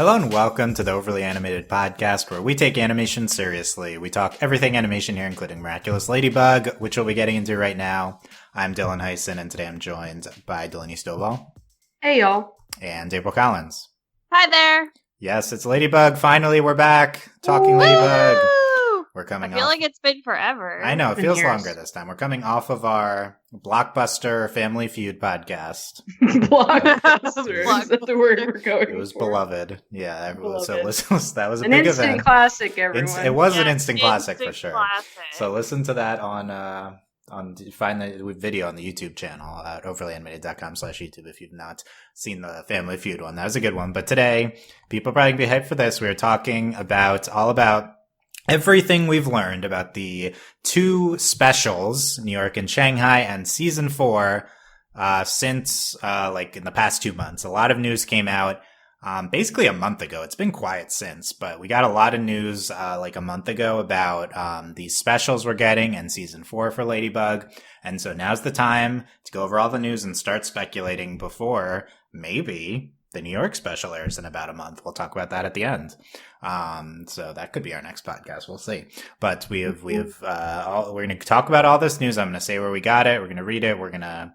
Hello and welcome to the Overly Animated Podcast, where we take animation seriously. We talk everything animation here, including Miraculous Ladybug, which we'll be getting into right now. I'm Dylan Hysen, and today I'm joined by Delaney Stovall. Hey, y'all. And April Collins. Hi there. Yes, it's Ladybug. Finally, we're back. Talking Woo! Ladybug. We're coming I feel off. like it's been forever. I know, it feels years. longer this time. We're coming off of our Blockbuster Family Feud podcast. Blockbuster. Is that the word we're going It was for? beloved. Yeah, everyone. So Beloved. that was a An big instant event. classic, everyone. It was an Yes, instant classic for sure. classic. So listen to that on find the video on the YouTube channel at overlyanimated.com/YouTube if you've not seen the Family Feud one. That was a good one. But today, people are probably gonna be hyped for this. We are talking all about everything we've learned about the two specials, New York and Shanghai, and season 4, since in the past 2 months. A lot of news came out. Basically a month ago. It's been quiet since, but we got a lot of news a month ago about these specials we're getting and season 4 for Ladybug. And so now's the time to go over all the news and start speculating before maybe the New York special airs in about a month. We'll talk about that at the end. So that could be our next podcast. We'll see. But we're going to talk about all this news. I'm going to say where we got it. We're going to read it. We're going to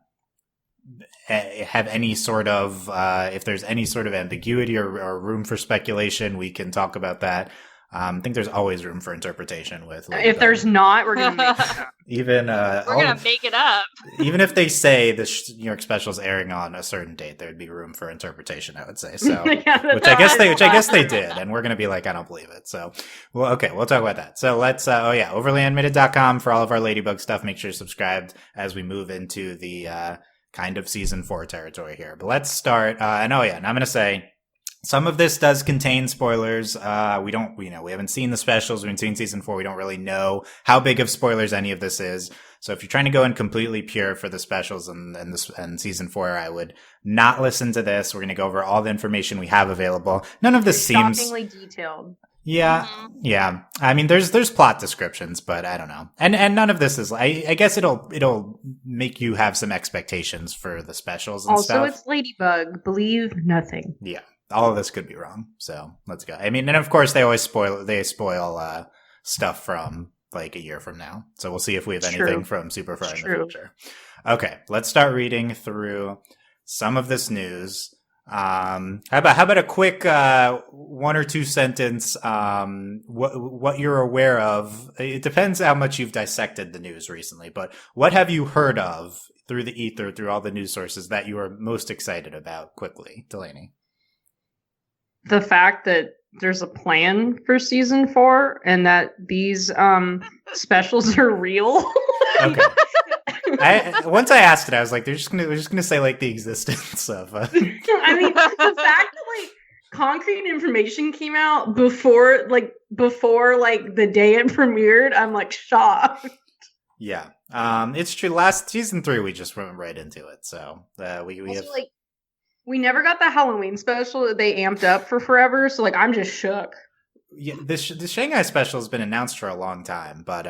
have any sort of if there's any sort of ambiguity or room for speculation, we can talk about that. I think there's always room for interpretation with Ladybug. If there's not, we're going to make it up. Even We're going to make it up. even if they say the New York special is airing on a certain date, there'd be room for interpretation, I would say. So Yeah, which I guess they did, and we're going to be like, I don't believe it. So, well, okay, we'll talk about that. So let's, overlyanimated.com for all of our Ladybug stuff. Make sure you're subscribed as we move into the kind of season 4 territory here. But let's start. And I'm going to say some of this does contain spoilers. We haven't seen the specials. We haven't seen season 4. We don't really know how big of spoilers any of this is. So if you're trying to go in completely pure for the specials and season 4, I would not listen to this. We're going to go over all the information we have available. None of this seems shockingly detailed. Yeah, yeah. I mean, there's plot descriptions, but I don't know. And none of this is. I guess it'll make you have some expectations for the specials and stuff. Also, it's Ladybug. Believe nothing. Yeah, all of this could be wrong. So let's go. I mean, and of course they always spoil stuff from like a year from now. So we'll see if we have anything from super far in the future. Okay, let's start reading through some of this news. How about a quick 1 or 2 sentence what you're aware of? It depends how much you've dissected the news recently, but what have you heard of through the ether, through all the news sources that you are most excited about? Quickly, Delaney. The fact that there's a plan for season 4 and that these specials are real. Okay. Once I asked it, I was like, we're just gonna say like the existence of. I mean, the fact that concrete information came out before the day it premiered, I'm like shocked. Yeah, it's true. Season 3, we just went right into it, so we Also, have. We never got the Halloween special that they amped up for forever, so I'm just shook. Yeah, the Shanghai special has been announced for a long time, but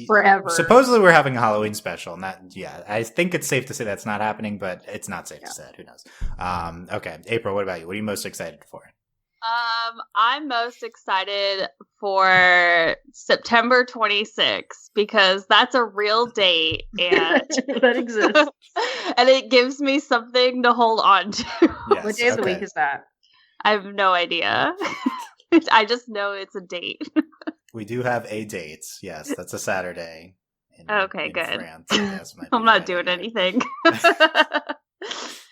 forever. Supposedly we're having a Halloween special, and I think it's safe to say that's not happening, but it's not safe to say it. Who knows? Okay, April, what about you? What are you most excited for? I'm most excited for September 26th because that's a real date and that exists. and it gives me something to hold on to. Yes, What day of the week is that? I have no idea. I just know it's a date. We do have a date. Yes, that's a Saturday. In Okay, good. France, I guess, might be I'm not Friday. doing anything.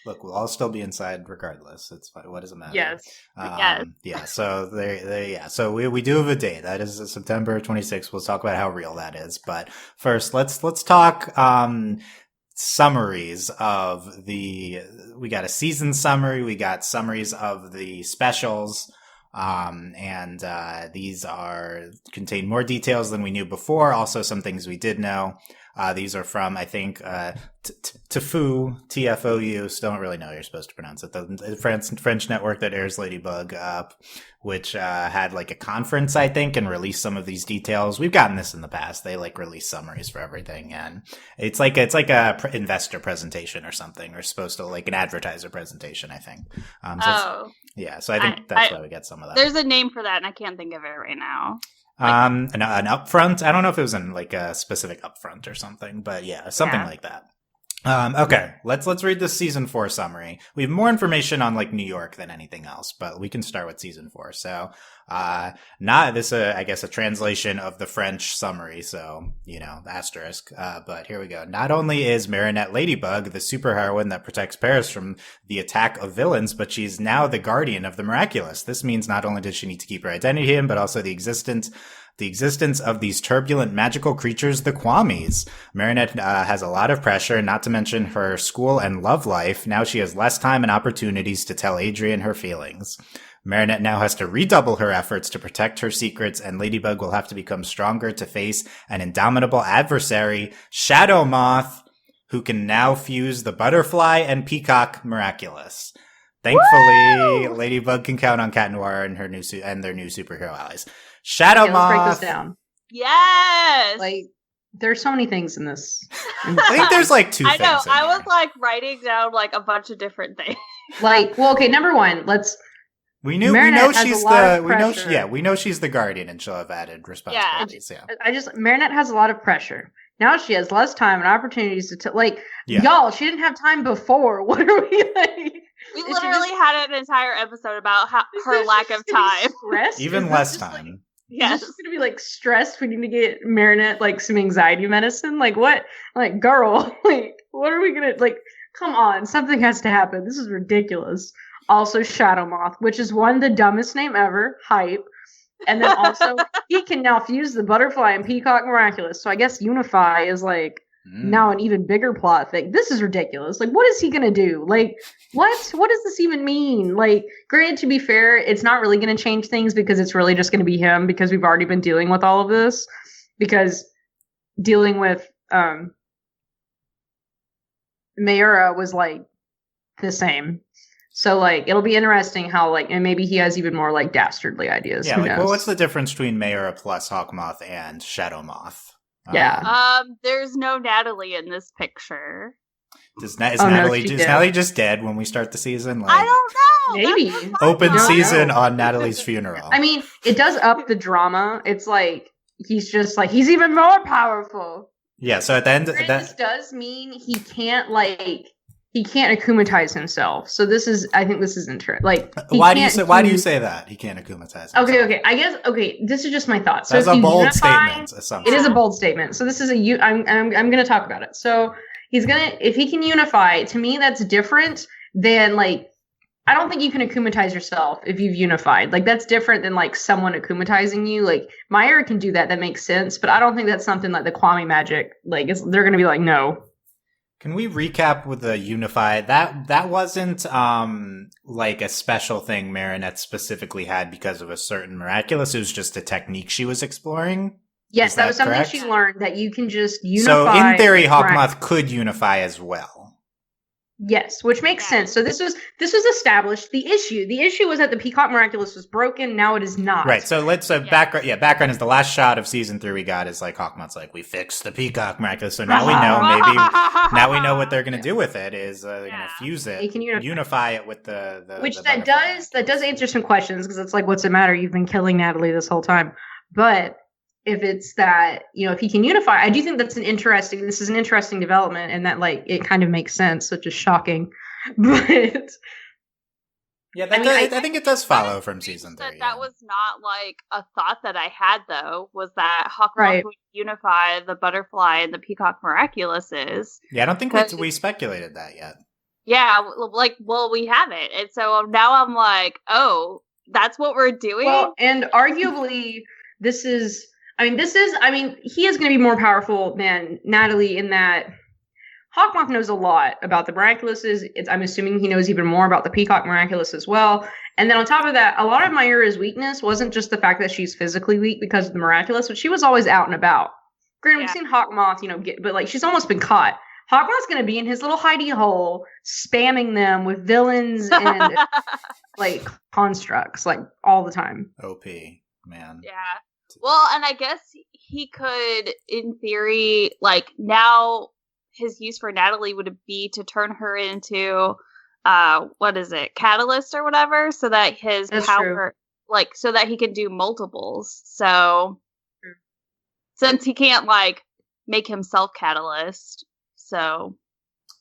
Look, we'll all still be inside regardless. It's fine. What does it matter? Yes. Yes. Yeah. So So we do have a date. That is September 26th. We'll talk about how real that is. But first, let's talk summaries of we got a season summary. We got summaries of the specials. These contain more details than we knew before. Also, some things we did know. These are from, I think, Tfou, T-F-O-U, still don't really know how you're supposed to pronounce it. The French network that airs Ladybug, which had like a conference, I think, and released some of these details. We've gotten this in the past. They like release summaries for everything, and it's like a investor presentation or something, or supposed to like an advertiser presentation, I think. So I think that's why we get some of that. There's a name for that, and I can't think of it right now. An upfront. I don't know if it was in like a specific upfront or something, but yeah, something like that. Okay, let's read the season 4 summary. We have more information on like New York than anything else, but we can start with season 4. So, not this, I guess a translation of the French summary. So, asterisk. But here we go. Not only is Marinette Ladybug the superheroine that protects Paris from the attack of villains, but she's now the guardian of the miraculous. This means not only does she need to keep her identity hidden, but also the existence of these turbulent magical creatures, the Kwamis. Marinette has a lot of pressure, not to mention her school and love life. Now she has less time and opportunities to tell Adrian her feelings. Marinette now has to redouble her efforts to protect her secrets, and Ladybug will have to become stronger to face an indomitable adversary, Shadow Moth, who can now fuse the butterfly and peacock miraculous. Thankfully, Woo! Ladybug can count on Cat Noir and their new superhero allies. Shadow Moth. Let's break this down. Yes. Like, there's so many things in this. I think there's like 2 things. I know. I was like writing down like a bunch of different things. Like, well, okay. Number one, we know she's the guardian, and she'll have added responsibilities. Yeah. Marinette has a lot of pressure. Now she has less time and opportunities to y'all. She didn't have time before. What are we like? We literally had an entire episode about her lack of time. Even less time. Yes. She's going to be like stressed. We need to get Marinette like some anxiety medicine. Like what? Like girl, like what are we going to like? Come on, something has to happen. This is ridiculous. Also Shadow Moth, which is the dumbest name ever. Hype. And then also he can now fuse the butterfly and peacock miraculous. So I guess unify is like now an even bigger plot thing. This is ridiculous. Like, what is he gonna do? Like, what does this even mean? Like, granted, to be fair, it's not really gonna change things because it's really just gonna be him, because we've already been dealing with all of this. Because dealing with Mayura was like the same. So like it'll be interesting how like, and maybe he has even more like dastardly ideas. Yeah, like, well, what's the difference between Mayura plus Hawkmoth and Shadow Moth? There's no Natalie in this picture. Is Natalie just dead when we start the season? Like, I don't know. Maybe open season on Natalie's funeral. I mean, it does up the drama. It's like he's even more powerful. Yeah. So at the end, this does mean he can't akumatize himself. So I think this is interesting. Like, why do you say that he can't akumatize himself? Okay. I guess this is just my thoughts. So that's a bold statement. It is a bold statement. So this is I'm going to talk about it. So if he can unify, to me that's different than like, I don't think you can akumatize yourself if you've unified. Like, that's different than like someone akumatizing you. Like, Mayura can do that. That makes sense. But I don't think that's something like the Kwami magic. Like, they're going to be like, no. Can we recap with the unify? That wasn't like a special thing Marinette specifically had because of a certain miraculous. It was just a technique she was exploring. Yes, that was something correct? She learned, that you can just unify. So in theory, Hawkmoth could unify as well. Yes, which makes sense. So this was established. The issue was that the Peacock Miraculous was broken. Now it is not. Right. So background is the last shot of season 3 we got is like Hawkmoth's like, we fixed the Peacock Miraculous. So now we know what they're going to do with it is they're going to fuse it, unify it with the which the that does answer some questions, because it's like, what's the matter? You've been killing Natalie this whole time. But if it's that, if he can unify, I do think this is an interesting development, and that like it kind of makes sense, which is shocking. But yeah, I think it does follow from season 3. That was not like a thought that I had, though, was that Hawkmoth would unify the butterfly and the Peacock Miraculouses. Yeah, I don't think we speculated that yet. Yeah, we haven't. And so now I'm like, oh, that's what we're doing? Well, and arguably, he is going to be more powerful than Natalie in that Hawkmoth knows a lot about the Miraculouses. I'm assuming he knows even more about the Peacock Miraculous as well. And then on top of that, a lot of Mayura's weakness wasn't just the fact that she's physically weak because of the Miraculous, but she was always out and about. Granted, we've seen Hawkmoth, but like she's almost been caught. Hawkmoth's gonna be in his little hidey hole, spamming them with villains and like constructs, like all the time. OP, man. Yeah. Well, and I guess he could, in theory, like now his use for Natalie would be to turn her into, what is it, catalyst or whatever, so that his power, like, so that he can do multiples. So, since he can't like make himself catalyst, so.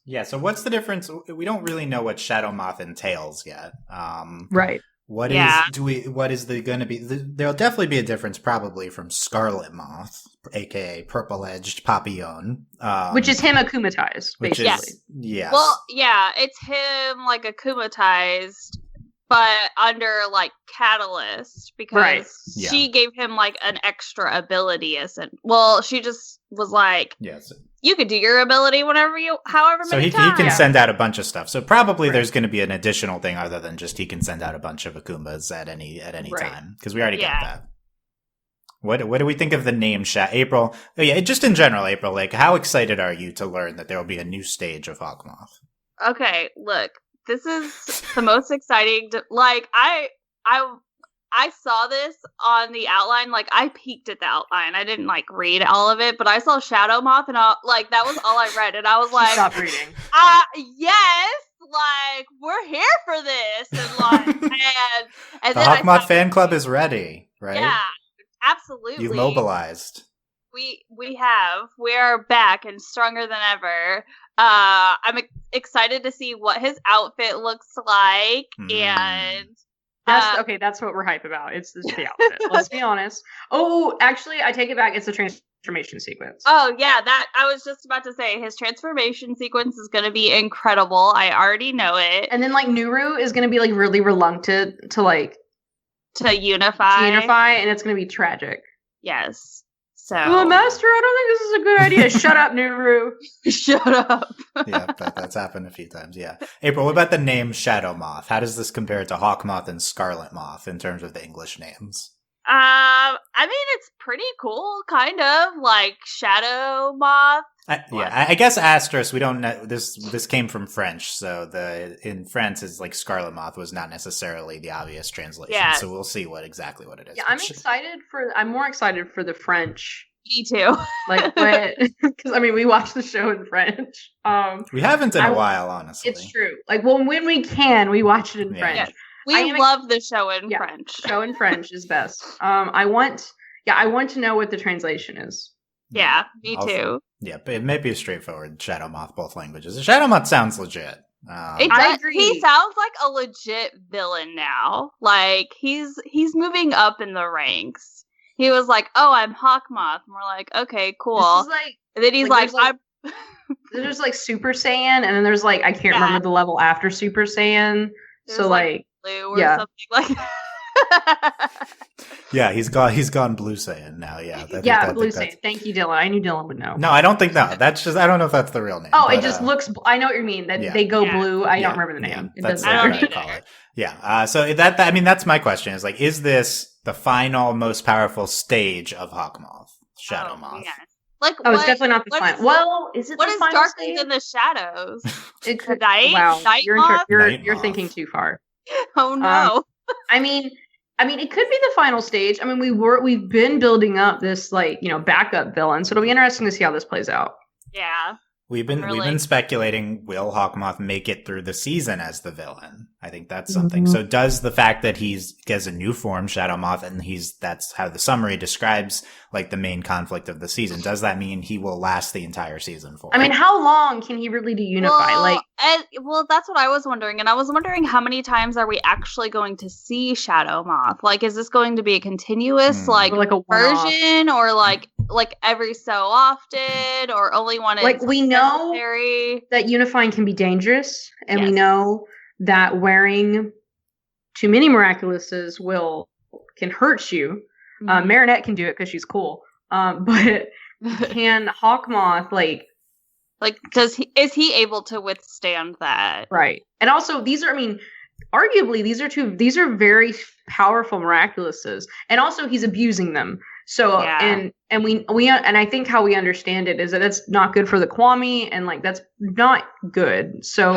Yeah. So what's the difference? We don't really know what Shadow Moth entails yet. Right. What is going to be? There'll definitely be a difference, probably, from Scarlet Moth, aka Purple-Edged Papillon, which is him akumatized, basically. Yes. Well, yeah, it's him like akumatized, but under like catalyst because she gave him like an extra ability. She just was like, yes. You could do your ability however many times. So he can send out a bunch of stuff. So probably there's going to be an additional thing other than just he can send out a bunch of Akumbas at any time. Because we already got that. What do we think of the name April? Oh, yeah, just in general, April, like how excited are you to learn that there will be a new stage of Hawkmoth? Okay, look. This is the most exciting I saw this on the outline. Like, I peeked at the outline. I didn't, like, read all of it, but I saw Shadow Moth, and that was all I read. And I was like, stop reading. Yes, like, we're here for this. And, like, and the Hawkmoth fan club is ready, right? Yeah, absolutely. You've mobilized. We have. We are back and stronger than ever. I'm excited to see what his outfit looks like, and... That's what we're hype about. It's the outfit. Let's be honest. Oh, actually, I take it back. It's the transformation sequence. Oh, yeah. That I was just about to say. His transformation sequence is going to be incredible. I already know it. And then, like, Nuru is going to be, like, really reluctant to unify. And it's going to be tragic. Yes. So. Well, Master, I don't think this is a good idea. Shut up, Nuru. Shut up. Yeah, that's happened a few times, yeah. April, what about the name Shadow Moth? How does this compare to Hawkmoth and Scarlet Moth in terms of the English names? I mean, it's pretty cool, kind of, like Shadow Moth. I guess Astruc, we don't know, this came from French, so in France is like Scarlet Moth was not necessarily the obvious translation, so we'll see exactly what it is. Yeah, I'm more excited for the French. Me too. Like, because, I mean, we watch the show in French. We haven't in a while, honestly. It's true. Like, when we can, we watch it in French. Yes. We love the show in French. Show in French is best. I want to know what the translation is. Yeah, me too. Yeah, but it may be a straightforward Shadow Moth, both languages. Shadow Moth sounds legit. I agree. He sounds like a legit villain now. Like, he's moving up in the ranks. He was like, "Oh, I'm Hawkmoth," and we're like, "Okay, cool." This is like, and then he's like "I'm." There's like Super Saiyan, and then there's like I can't remember the level after Super Saiyan. There's so like blue or something like that. Yeah, he's gone Blue Saiyan now. Yeah, Blue Saiyan. Thank you, Dylan. I knew Dylan would know. No, I don't think that. That's just I don't know if that's the real name. Oh, but, it just looks. I know what you mean. That they go blue. I don't remember the name. Yeah, that's what I call it. Yeah. So that's my question. Is like, is this the final, most powerful stage of Hawkmoth, Shadow Moth? Yeah. Like, it's definitely not the final. Well, is it? What the is final darker stage? than the shadows? It's night. Wow, night you're thinking too far. Oh no. I mean, it could be the final stage. I mean, we've been building up this backup villain, so it'll be interesting to see how this plays out. Yeah. We've been speculating, will Hawkmoth make it through the season as the villain? I think that's something. So does the fact that he has a new form, Shadow Moth, and that's how the summary describes like the main conflict of the season, does that mean he will last the entire season for? I mean, how long can he really deunify? Well, that's what I was wondering, and I was wondering how many times are we actually going to see Shadow Moth? Like, is this going to be a continuous like a version, or like every so often, or only when it's like we know that unifying can be dangerous, and we know that wearing too many Miraculouses can hurt you. Marinette can do it because she's cool, but can Hawkmoth is he able to withstand that? Right, and also arguably these are very powerful Miraculouses, and also he's abusing them. So Yeah. and we and I think how we understand it is that that's not good for the Kwami, and like that's not good. So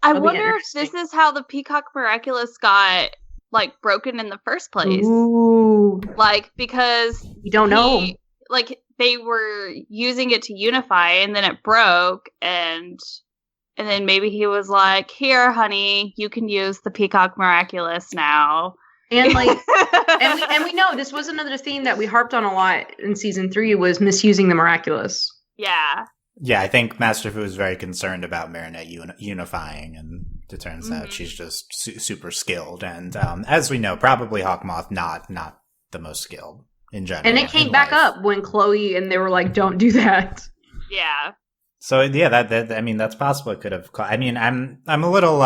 I it'll be wonder if interesting. this is how the Peacock Miraculous got like broken in the first place. Ooh, Like because we don't know. Like they were using it to unify, and then it broke, and then maybe he was like, "Here, honey, you can use the Peacock Miraculous now." And like, and we know this was another theme that we harped on a lot in season 3 was misusing the miraculous. Yeah. Yeah, I think Master Fu is very concerned about Marinette unifying, and it turns out she's just super skilled. And as we know, probably Hawkmoth not the most skilled in general. And it came back up when Chloe and they were like, "Don't do that." Yeah. So yeah, that I mean, that's possible. It could have. I mean, I'm a little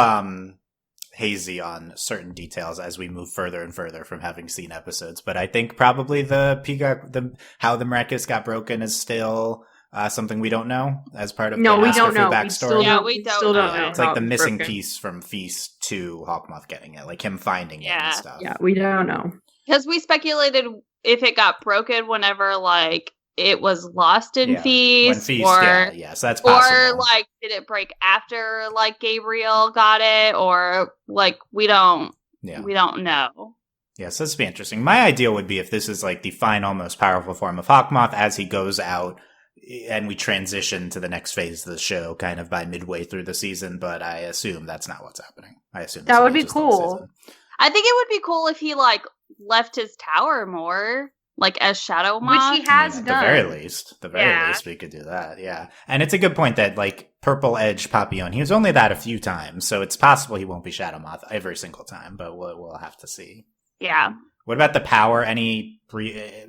hazy on certain details as we move further and further from having seen episodes, but I think probably the Peacock, how the Miraculous got broken is still something we don't know as part of No, the we Master don't Fu know. backstory. We still don't know. It's like the how missing broken. piece from Feast to Hawkmoth getting it, like him finding it and stuff. Yeah, we don't know. Because we speculated if it got broken whenever like it was lost in Feast, When Feast, or so that's possible. or like did it break after like Gabriel got it, or like we don't know. Yeah, so this would be interesting. My ideal would be if this is like the final, most powerful form of Hawkmoth as he goes out, and we transition to the next phase of the show kind of by midway through the season, but I assume that's not what's happening. I assume that would be cool. I think it would be cool if he like left his tower more, like as Shadow Moth. Which he has done. At the very least, we could do that, yeah. And it's a good point that, like, Purple Edge Papillon, he was only that a few times, so it's possible he won't be Shadow Moth every single time, but we'll have to see. Yeah. What about the power? Any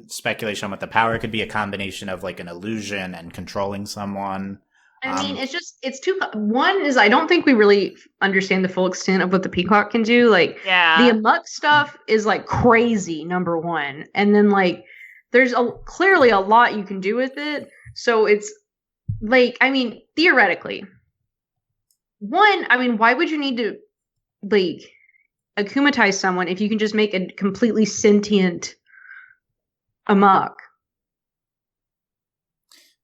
speculation on what the power could be? A combination of, like, an illusion and controlling someone? I mean, it's too. One is I don't think we really understand the full extent of what the Peacock can do. Like, the Amok stuff is like crazy, number one, and then like there's clearly a lot you can do with it. So it's like, I mean, theoretically, why would you need to like akumatize someone if you can just make a completely sentient Amok?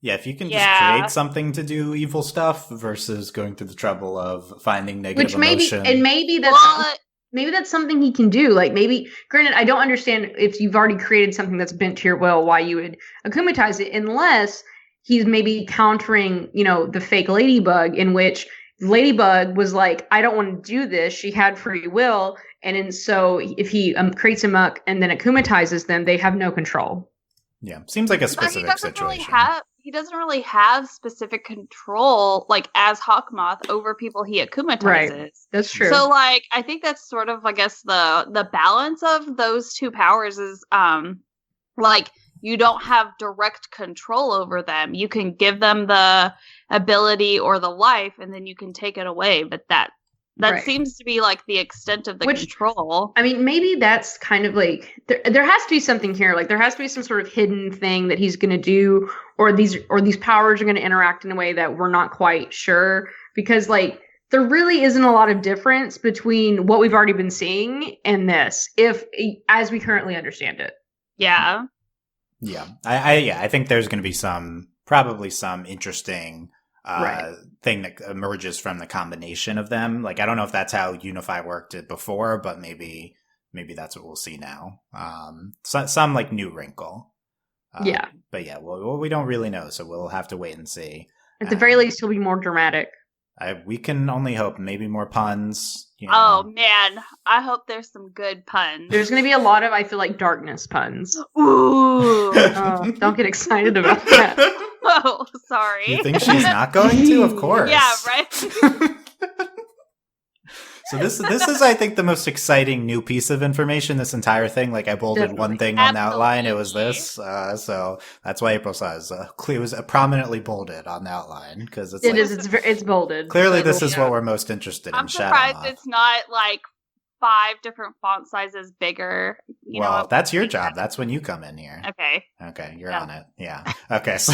Yeah, if you can just create something to do evil stuff versus going through the trouble of finding negative emotion. Maybe that's something he can do. Like, maybe, granted, I don't understand if you've already created something that's bent to your will, why you would akumatize it, unless he's maybe countering, the fake Ladybug, in which Ladybug was like, I don't want to do this. She had free will. And so if he creates Amok and then akumatizes them, they have no control. Yeah, seems like a specific situation. He doesn't really have specific control, like, as Hawkmoth over people he akumatizes. Right. That's true. So, like, I think that's sort of, I guess, the balance of those two powers is, like, you don't have direct control over them. You can give them the ability or the life, and then you can take it away. But that seems to be like the extent of the control. I mean, maybe that's kind of like there has to be something here. Like, there has to be some sort of hidden thing that he's going to do, or these powers are going to interact in a way that we're not quite sure. Because like there really isn't a lot of difference between what we've already been seeing and this, as we currently understand it. Yeah. Yeah. I think there's going to be probably some interesting thing that emerges from the combination of them. Like, I don't know if that's how Unify worked it before, but maybe that's what we'll see now. Some like new wrinkle. Yeah. But yeah, well, we don't really know, so we'll have to wait and see. At the very least, he'll be more dramatic. We can only hope. Maybe more puns. Oh, man. I hope there's some good puns. There's going to be a lot of, I feel like, darkness puns. Ooh. Don't get excited about that. Oh, sorry. You think she's not going to? Of course. Yeah, right? So this is, I think, the most exciting new piece of information, this entire thing. Like, I bolded one thing on the outline. It was this. So that's why April says it was prominently bolded on the outline. Because it's bolded. Clearly, this is what we're most interested in. I'm surprised it's not like 5 different font sizes bigger. Well, that's your job. That's when you come in here. Okay. You're on it. Yeah. Okay. So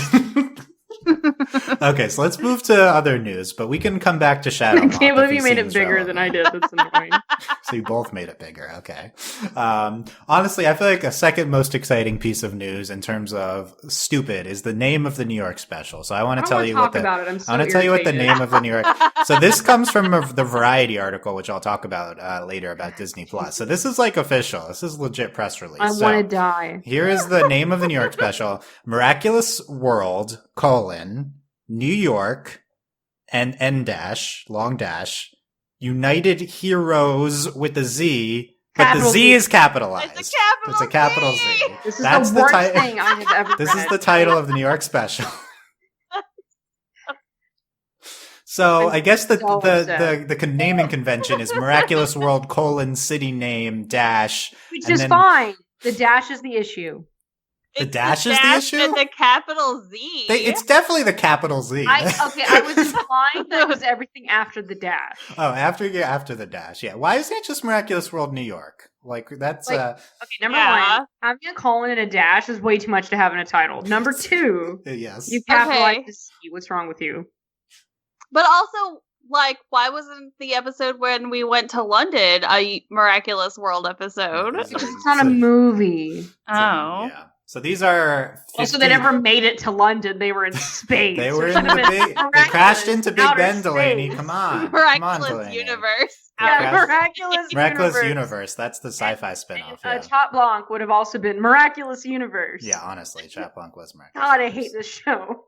Okay, so let's move to other news, but we can come back to Shadow I Moth. can't believe if you made it seems bigger relevant. than I did. That's annoying. So you both made it bigger. Okay. Honestly, I feel like a second most exciting piece of news in terms of stupid is the name of the New York special. So I want I to don't tell wanna you talk what the about it. I'm so I want to tell you what the irritated. name of the New York. So this comes from the Variety article, which I'll talk about later about Disney Plus. So this is like official. This is legit press release. I So want to die. here is the name of the New York special: Miraculous World: New York and N dash long dash United Heroes with a Z, but Capital the Z Z. is capitalized. It's a capital Z. This is That's the worst ti- thing I have ever This read. is the title of the New York special. So I'm I guess so upset. the naming convention is Miraculous World: City name dash. Which and is then- fine. The dash is the issue. The It's dash is the issue? and the capital Z. It's definitely the capital Z. I was implying that it was everything after the dash. Oh, after the dash, yeah. Why isn't it just Miraculous World New York? Like that's Like- Okay, number one, having a colon and a dash is way too much to have in a title. Number two, yes. you capitalize Okay. the C. What's wrong with you? But also, like, why wasn't the episode when we went to London a Miraculous World episode? Because Because it's not a movie. Yeah. So these are 50, Also, they never made it to London. They were in space. They were It in should have the been big. They crashed into Big outer Ben, Delaney. space. Come on, Miraculous Delaney. Universe. Yeah, Miraculous Miraculous Universe. That's the sci-fi spinoff. And, Yeah. Chat Blanc would have also been Miraculous Universe. Yeah, honestly, Chat Blanc was Miraculous. God, I Universe. hate this show.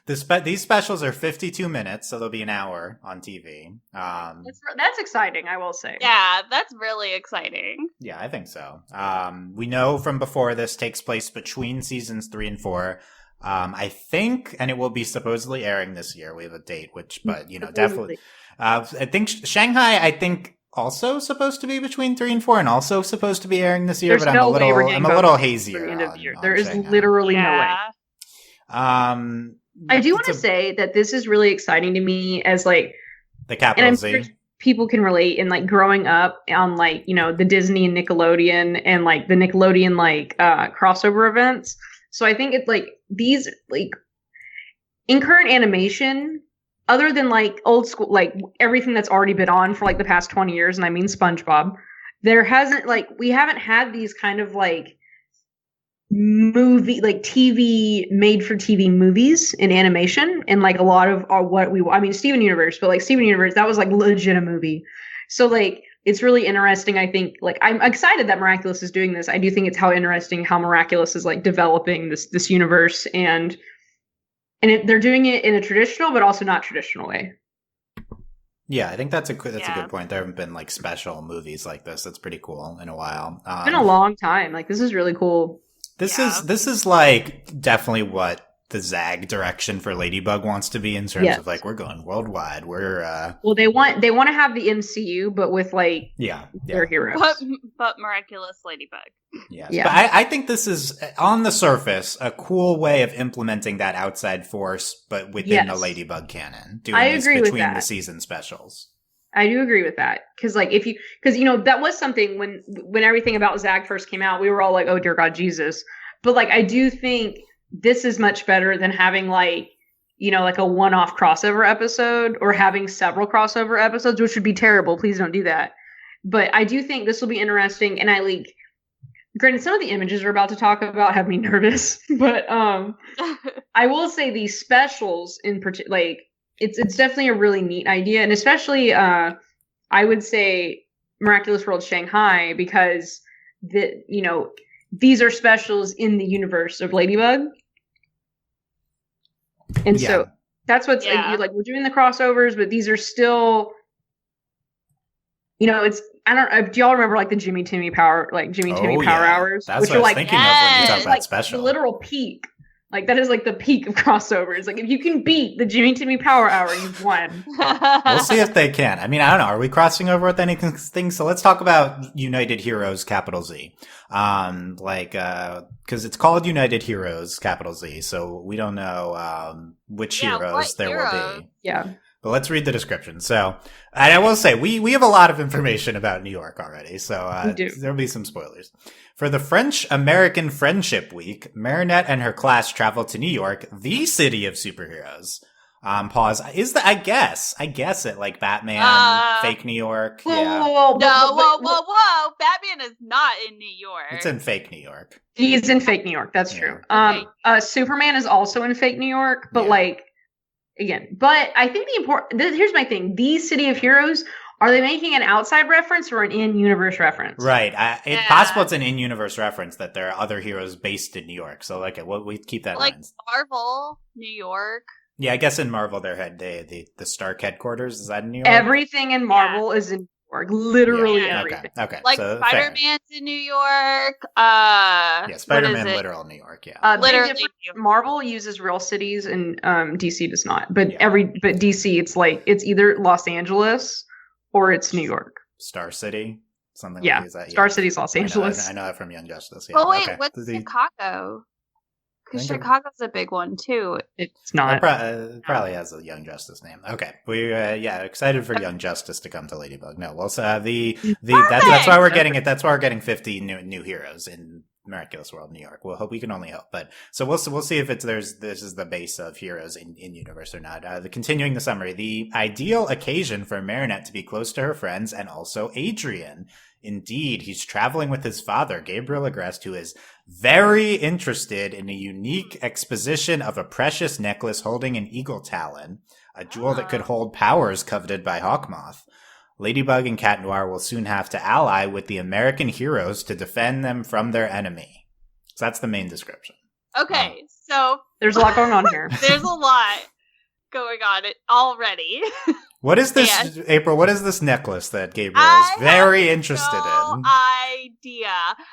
These specials are 52 minutes, so they'll be an hour on TV. That's exciting, I will say. Yeah, that's really exciting. Yeah, I think so. We know from before this takes place between seasons 3 and 4. I think, and it will be supposedly airing this year. We have a date, but definitely. I think Shanghai. I think also supposed to be between 3 and 4, and also supposed to be airing this year. There's but no way we're I'm getting a little both hazier. for the end of on- the year. on There is Shanghai. literally no way. Yeah. I do want it's to say that this is really exciting to me as like, the and capital I'm Z. sure people can relate in like growing up on like, the Disney and Nickelodeon and like the Nickelodeon like crossover events. So I think it's like these like in current animation, other than like old school, like everything that's already been on for like the past 20 years, and I mean SpongeBob, we haven't had these kind of like movie, like TV, made for TV movies in animation. And like a lot of Steven Universe, but like Steven Universe, that was like legit a movie. So like, it's really interesting. I think like I'm excited that Miraculous is doing this. I do think it's interesting how Miraculous is like developing this universe and they're doing it in a traditional, but also not traditional way. Yeah, I think that's a good point. There haven't been like special movies like this. That's pretty cool in a while. It's been a long time. Like this is really cool. This is like definitely what the Zag direction for Ladybug wants to be in terms of like we're going worldwide. We're well, they want to have the MCU, but with like their heroes. But Miraculous Ladybug. Yes. Yeah. But I think this is on the surface a cool way of implementing that outside force, but within the Ladybug canon. Doing I these agree with between that. the season specials. I do agree with that because that was something when everything about Zag first came out, we were all like, oh dear God, Jesus. But like I do think this is much better than having like a one-off crossover episode or having several crossover episodes, which would be terrible. Please don't do that. But I do think this will be interesting, and granted, some of the images we're about to talk about have me nervous, but I will say these specials in particular, like it's definitely a really neat idea, and especially I would say Miraculous World Shanghai because these are specials in the universe of Ladybug, and so that's what's like we're doing the crossovers, but these are still. It's I don't do y'all remember like the Jimmy Timmy Power Hours? That's which what I are was like thinking of when you talk about like special. the literal peak. Like that is like the peak of crossovers. Like if you can beat the Jimmy Timmy Power Hour, you've won. We'll see if they can. I mean, I don't know. Are we crossing over with anything? So let's talk about United Heroes, capital Z. Cause it's called United Heroes, capital Z. So we don't know, which heroes there will be. Yeah. But let's read the description. So, and I will say, we have a lot of information about New York already, so there'll be some spoilers. For the French-American Friendship Week, Marinette and her class travel to New York, the city of superheroes. Pause. I guess it, like Batman, fake New York. Whoa. Batman is not in New York. It's in fake New York. He's in fake New York. That's true. Superman is also in fake New York, but but I think here's my thing. The City of Heroes, are they making an outside reference or an in-universe reference? Right. It's possible it's an in-universe reference that there are other heroes based in New York. So, we keep that in mind. Marvel, New York. Yeah, I guess in Marvel, they had the Stark headquarters. Is that in New York? Everything in Marvel is in New York. Literally everything. Okay. Like so, Spider-Man's in New York. Spider-Man, literal New York. Yeah. Literally. Marvel uses real cities, and DC does not. But DC, it's either Los Angeles or it's New York. Star City, something like that. Star City's Los Angeles. I know that from Young Justice. Yeah. Oh wait, what's Chicago? Because Chicago's a big one too. It's not. It probably has a Young Justice name. Okay, we're excited for Young Justice to come to Ladybug. No, well, so that's why we're getting it. That's why we're getting 50 new heroes in Miraculous World, New York. We'll hope. We can only hope, but so we'll see if this is the base of heroes in universe or not. Continuing the summary, the ideal occasion for Marinette to be close to her friends and also Adrian. Indeed, he's traveling with his father, Gabriel Agreste, who is very interested in a unique exposition of a precious necklace holding an eagle talon, a jewel that could hold powers coveted by Hawkmoth. Ladybug and Cat Noir will soon have to ally with the American heroes to defend them from their enemy. So that's the main description. Okay, so... There's a lot going on here. There's a lot going on already. What is this, April? What is this necklace that Gabriel is very interested in? Idea.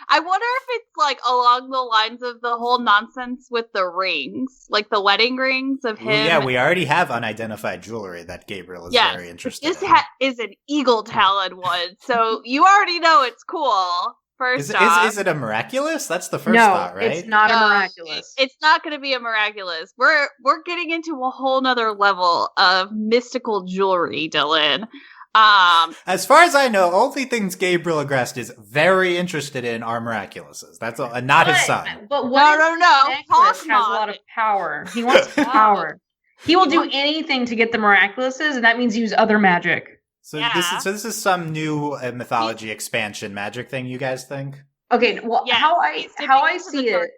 I wonder if it's along the lines of the whole nonsense with the rings, like the wedding rings of him. Well, yeah, we already have unidentified jewelry that Gabriel is very interested in. This is an eagle talon one, so you already know it's cool. First off, is it a miraculous? That's the first thought, right? It's not a miraculous. It's not going to be a miraculous. We're getting into a whole nother level of mystical jewelry, Dylan. As far as I know, only things Gabriel Agreste is very interested in are miraculouses. That's all, and not his son. But no. Necklace has a lot of power. He wants power. He will do anything to get the miraculouses, and that means use other magic. So this is some new mythology expansion magic thing, you guys think? Okay, well, how I see it.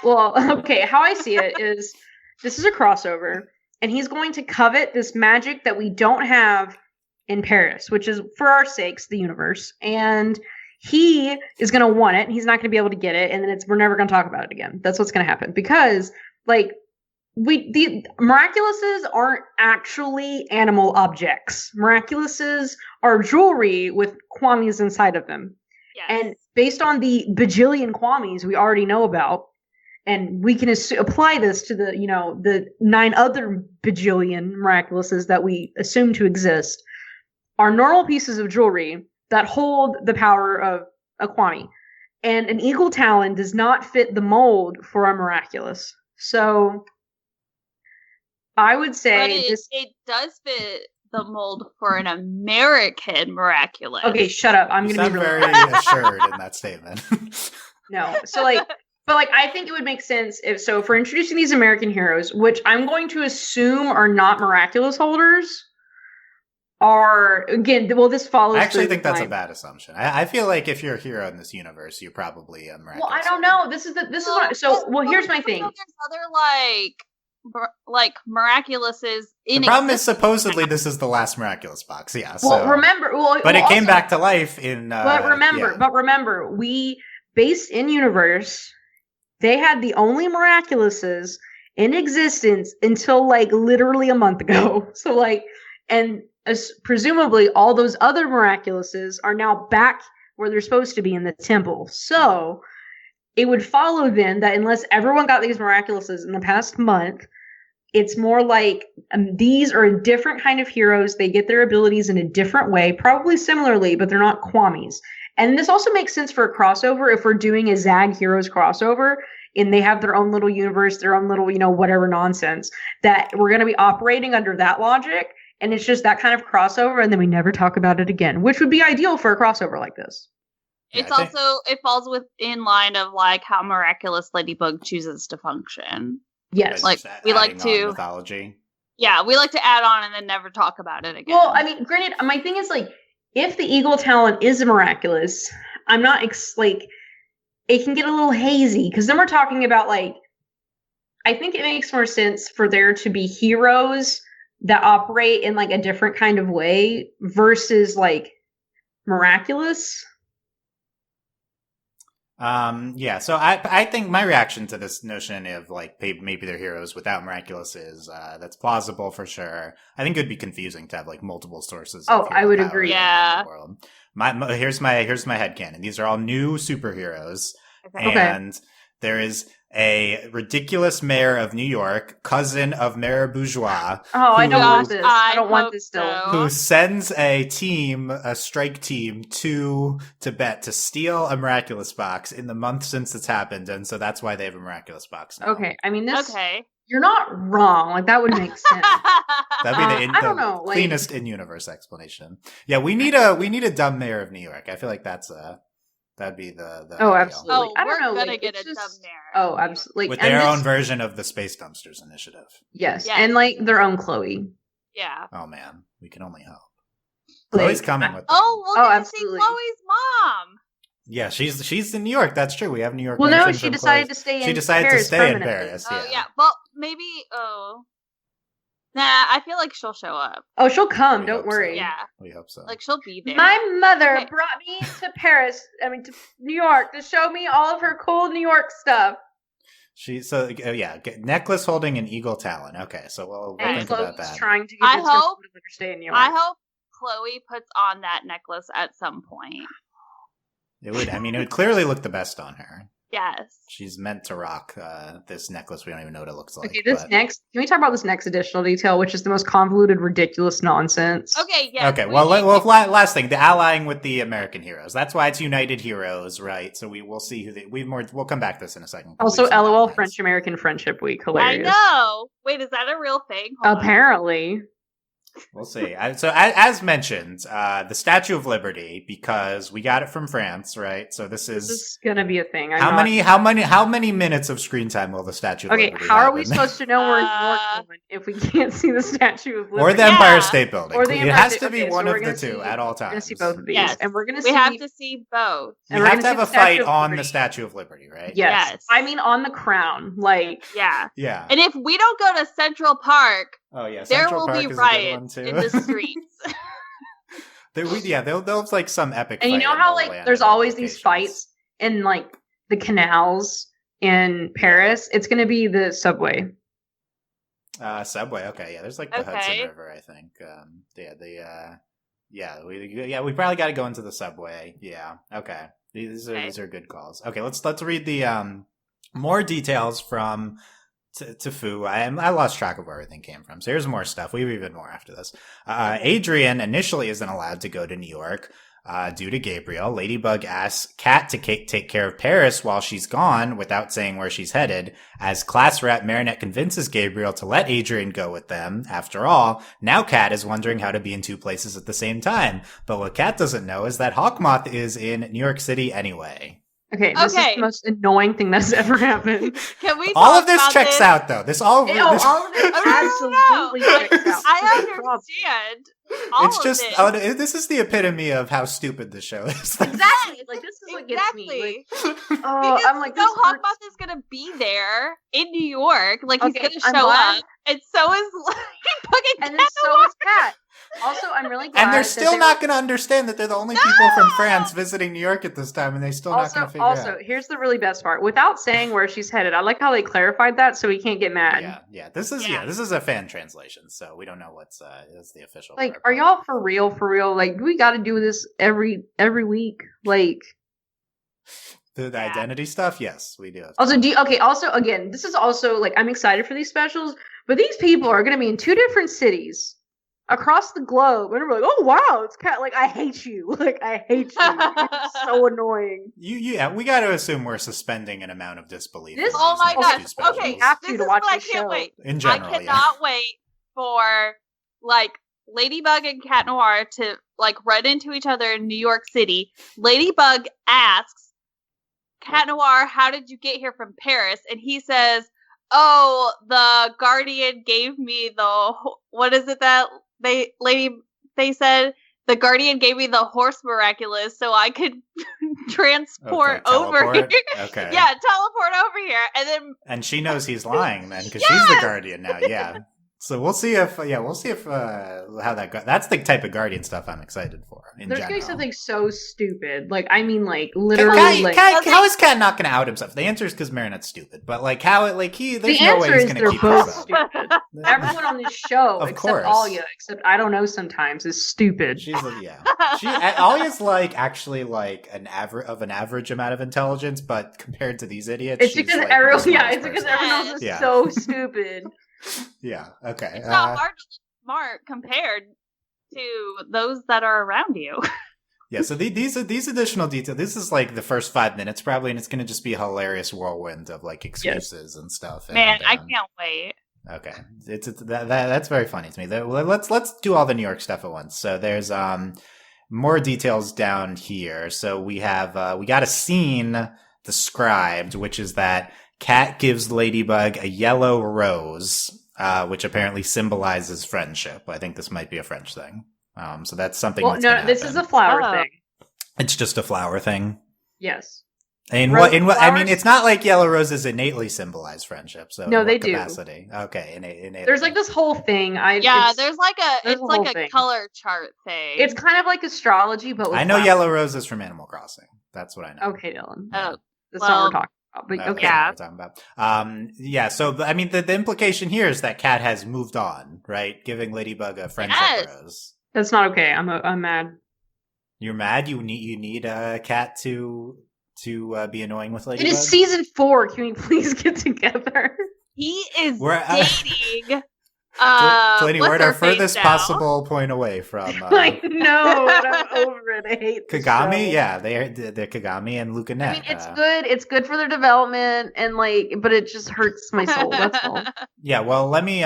Well, okay, how I see it is this is a crossover, and he's going to covet this magic that we don't have in Paris, which is, for our sakes, the universe. And he is going to want it, and he's not going to be able to get it, and then we're never going to talk about it again. That's what's going to happen. Because, the miraculouses aren't actually animal objects. Miraculouses are jewelry with Kwamis inside of them. Yes. And based on the bajillion Kwamis we already know about, and we can apply this to the 9 other bajillion miraculouses that we assume to exist, are normal pieces of jewelry that hold the power of a Kwami. And an eagle talon does not fit the mold for a miraculous. So I would say it does fit the mold for an American miraculous. Okay, shut up. I'm going to be very assured in that statement. No. So but I think it would make sense if for introducing these American heroes, which I'm going to assume are not miraculous holders, are this follows. I actually think that's a bad assumption. I feel like if you're a hero in this universe, you're probably a miraculous. Well, I don't know. This is here's my thing. There's other miraculouses. The problem is supposedly this is the last miraculous box. Yeah. But it came back to life in. But remember, we based in universe. They had the only miraculouses in existence until literally a month ago. So presumably all those other miraculouses are now back where they're supposed to be in the temple. So it would follow then that unless everyone got these miraculouses in the past month, it's more like these are a different kind of heroes. They get their abilities in a different way, probably similarly, but they're not Kwamis. And this also makes sense for a crossover if we're doing a Zag Heroes crossover. and they have their own little universe, their own little, whatever nonsense, that we're going to be operating under that logic. And it's just that kind of crossover, and then we never talk about it again, which would be ideal for a crossover like this. It's also, it falls within line of like how Miraculous Ladybug chooses to function. Yes. Like, we like to mythology. Yeah, we like to add on and then never talk about it again. Well, I mean, granted, my thing is like, if the eagle talent is miraculous, I'm not like, it can get a little hazy because then we're talking about like, I think it makes more sense for there to be heroes that operate in like a different kind of way versus like miraculous. Yeah, so I think my reaction to this notion of like maybe they're heroes without miraculous is that's plausible for sure. I think it would be confusing to have like multiple sources. Oh, I would agree. Yeah. Here's my headcanon. These are all new superheroes, Okay. and there is a ridiculous mayor of New York, cousin of Mayor Bourgeois. Oh, I don't want this. I don't want hope this still. so. Who sends a strike team to Tibet to steal a miraculous box in the month since it's happened, and so that's why they have a miraculous box now. Okay, I mean this. Okay. You're not wrong. Like that would make sense. That'd be I don't know, like- cleanest in-universe explanation. Yeah, we need a dumb mayor of New York. I feel like that'd be the Oh, ideal. absolutely. Oh, I don't we're know. gonna Like, get it's a dumb just- mayor. Oh, absolutely. With And their this- own version of the Space Dumpsters initiative. Yes, Yes. and like their own Chloe. Yeah. Oh man, we can only hope. Like, Chloe's coming with them. Oh, we'll Oh, get absolutely. to see Chloe's mom. Yeah, she's in New York. That's true. We have New York. Well, no, mention she from decided Chloe's- to stay in She decided Paris to stay in permanently. Paris. Oh yeah. Well, maybe. Oh. Nah, I feel like she'll show up. Oh, she'll come. We Don't hope so. worry. Yeah. We hope so. Like she'll be there. My mother Okay. brought me to Paris. To New York to show me all of her cool New York stuff. necklace holding an eagle talon. Okay, so we'll And think Chloe's about that. trying to get I this hope- to let her stay in New York. I hope Chloe puts on that necklace at some point. It would clearly look the best on her. Yes. She's meant to rock this necklace. We don't even know what it looks like. Okay, this but- next. Can we talk about this next additional detail, which is the most convoluted, ridiculous nonsense? Okay. Yeah. Okay, last thing, the allying with the American heroes. That's why it's United Heroes, right? So we will see we'll come back to this in a second. Also, We've seen LOL that. French-American Friendship Week. I Hilarious. know. Wait, is that a real thing? Hold on. Apparently. We'll see. As mentioned, the Statue of Liberty, because we got it from France, right? So this This is is gonna be a thing. how many minutes of screen time will the Statue of Okay, Liberty how are have we in- supposed to know we're in New York if we can't see the Statue of Liberty? or the Yeah. Empire State Building? Or the It Empire has State- to be okay, so one we're of the gonna two see- at all We're times. gonna see both of these, Yes. and we're gonna We see. have to see both. You and we're have gonna to have see a the Statue fight of on the Liberty. Statue of Liberty, right? Yes. Yes. I mean on the crown, like Yeah. Yeah. And if we don't go to Central Park, Oh yeah. there Central will Park be is a good riots one, too. in the streets. They'll have like some epic. and you fight know on how the like land there's of always these locations. fights in like the canals in Paris. It's gonna be the subway. Subway. Okay, yeah. There's like the Hudson Okay. River, I think. We probably got to go into the subway. Yeah. Okay. These are good calls. Okay, let's read the more details from Fu. I lost track of where everything came from. So here's more stuff. We have even more after this. Adrian initially isn't allowed to go to New York. Due to Gabriel, Ladybug asks Kat to take care of Paris while she's gone without saying where she's headed. As class rep, Marinette convinces Gabriel to let Adrian go with them. After all, now Kat is wondering how to be in two places at the same time. But what Kat doesn't know is that Hawkmoth is in New York City anyway. Okay, this is Okay. the most annoying thing that's ever happened. Can we All talk of this about checks this? out, though. All of it absolutely checks out. I This is the problem. understand. All It's just of it. this is the epitome of how stupid the show is. Exactly. Like this is what gets me. Exactly. Like, Because I'm like, no this hurts. Hawkmoth is gonna be there in New York. Like Okay, he's I'm gonna show glad. up, and so is like fucking And then so is Kat. Also, I'm really glad. And they're that still they not were- going to understand that they're the only people from France visiting New York at this time, and they're still not going to figure Also, out. here's the really best part. Without saying where she's headed, I like how they clarified that so we can't get mad. Yeah. This is Yeah. this is a fan translation, so we don't know what's the official. Like, part, are but- y'all for real? For real? Like, do we got to do this every week? Like, the Yeah. identity stuff? Yes, we do. also, also, again, this is also like I'm excited for these specials, but these people are going to be in two different cities. across the globe, and we're like, oh wow, it's cat. Like I hate you. Like I hate you. It's so annoying. Yeah, we got to assume we're suspending an amount of disbelief. This- Oh my These gosh. next two Okay, specials. have this to is watch what I the can't show. wait. In general, I cannot wait for like Ladybug and Cat Noir to like run into each other in New York City. Ladybug asks Cat Noir, "How did you get here from Paris?" And he says, "Oh, the Guardian gave me the what is it that they said the Guardian gave me the horse Miraculous so I could transport over here." Okay. Yeah, teleport over here, and then And she knows he's lying then because she's the Guardian now. Yeah. So we'll see if how that goes. That's the type of Guardian stuff I'm excited for. In There's gonna be general. something so stupid. Like I mean, like literally, like How is Cat not going to out himself? The answer is because Marinette's stupid. But like how it like he there's the no way answer he's is going to they're keep both this up. stupid. Everyone on this show, Of except course. Alia, except I don't know sometimes, is stupid. She's Alia's like actually like an average amount of intelligence, but compared to these idiots, It's she's because like everyone, the yeah, smartest it's because person. everyone else is Yeah. so stupid. Yeah. Okay. it's not hard to be smart compared to those that are around you. Yeah, so these additional details. This is like the first 5 minutes probably, and it's going to just be a hilarious whirlwind of like excuses and stuff. Man, and, I can't wait. Okay, that's very funny to me. Let's do all the New York stuff at once. So there's more details down here. So we have we got a scene described, which is that Cat gives Ladybug a yellow rose, which apparently symbolizes friendship. I think this might be a French thing. So that's something. Well, that's no, gonna this happen. is a flower Oh. thing. It's just a flower thing. Yes. In Rose what? I mean, flowers? it's not like yellow roses innately symbolize friendship. So No, in they what do. capacity? Okay, innately. There's like this whole thing. There's like there's it's a like whole a thing. color chart thing. It's kind of like astrology, but with I know flowers. yellow roses from Animal Crossing. That's what I know. Okay, Dylan. Oh, That's well, not what we're talking about. But That's okay. Yeah. what we're talking about. Yeah. So I mean, the implication here is that Cat has moved on, right? Giving Ladybug a friendship Yes. rose. That's not okay. I'm mad. You're mad. You need a Cat to be annoying with It Ladybug. is season 4. Can we please get together? he is We're- dating. Delaney, what's we're at our her face furthest now? possible point away from I know, and I'm over it. I hate this Kagami. show. Yeah, they're Kagami and Lucanet. I mean, it's good. It's good for their development, and like, but it just hurts my soul. That's all. Yeah, well, let me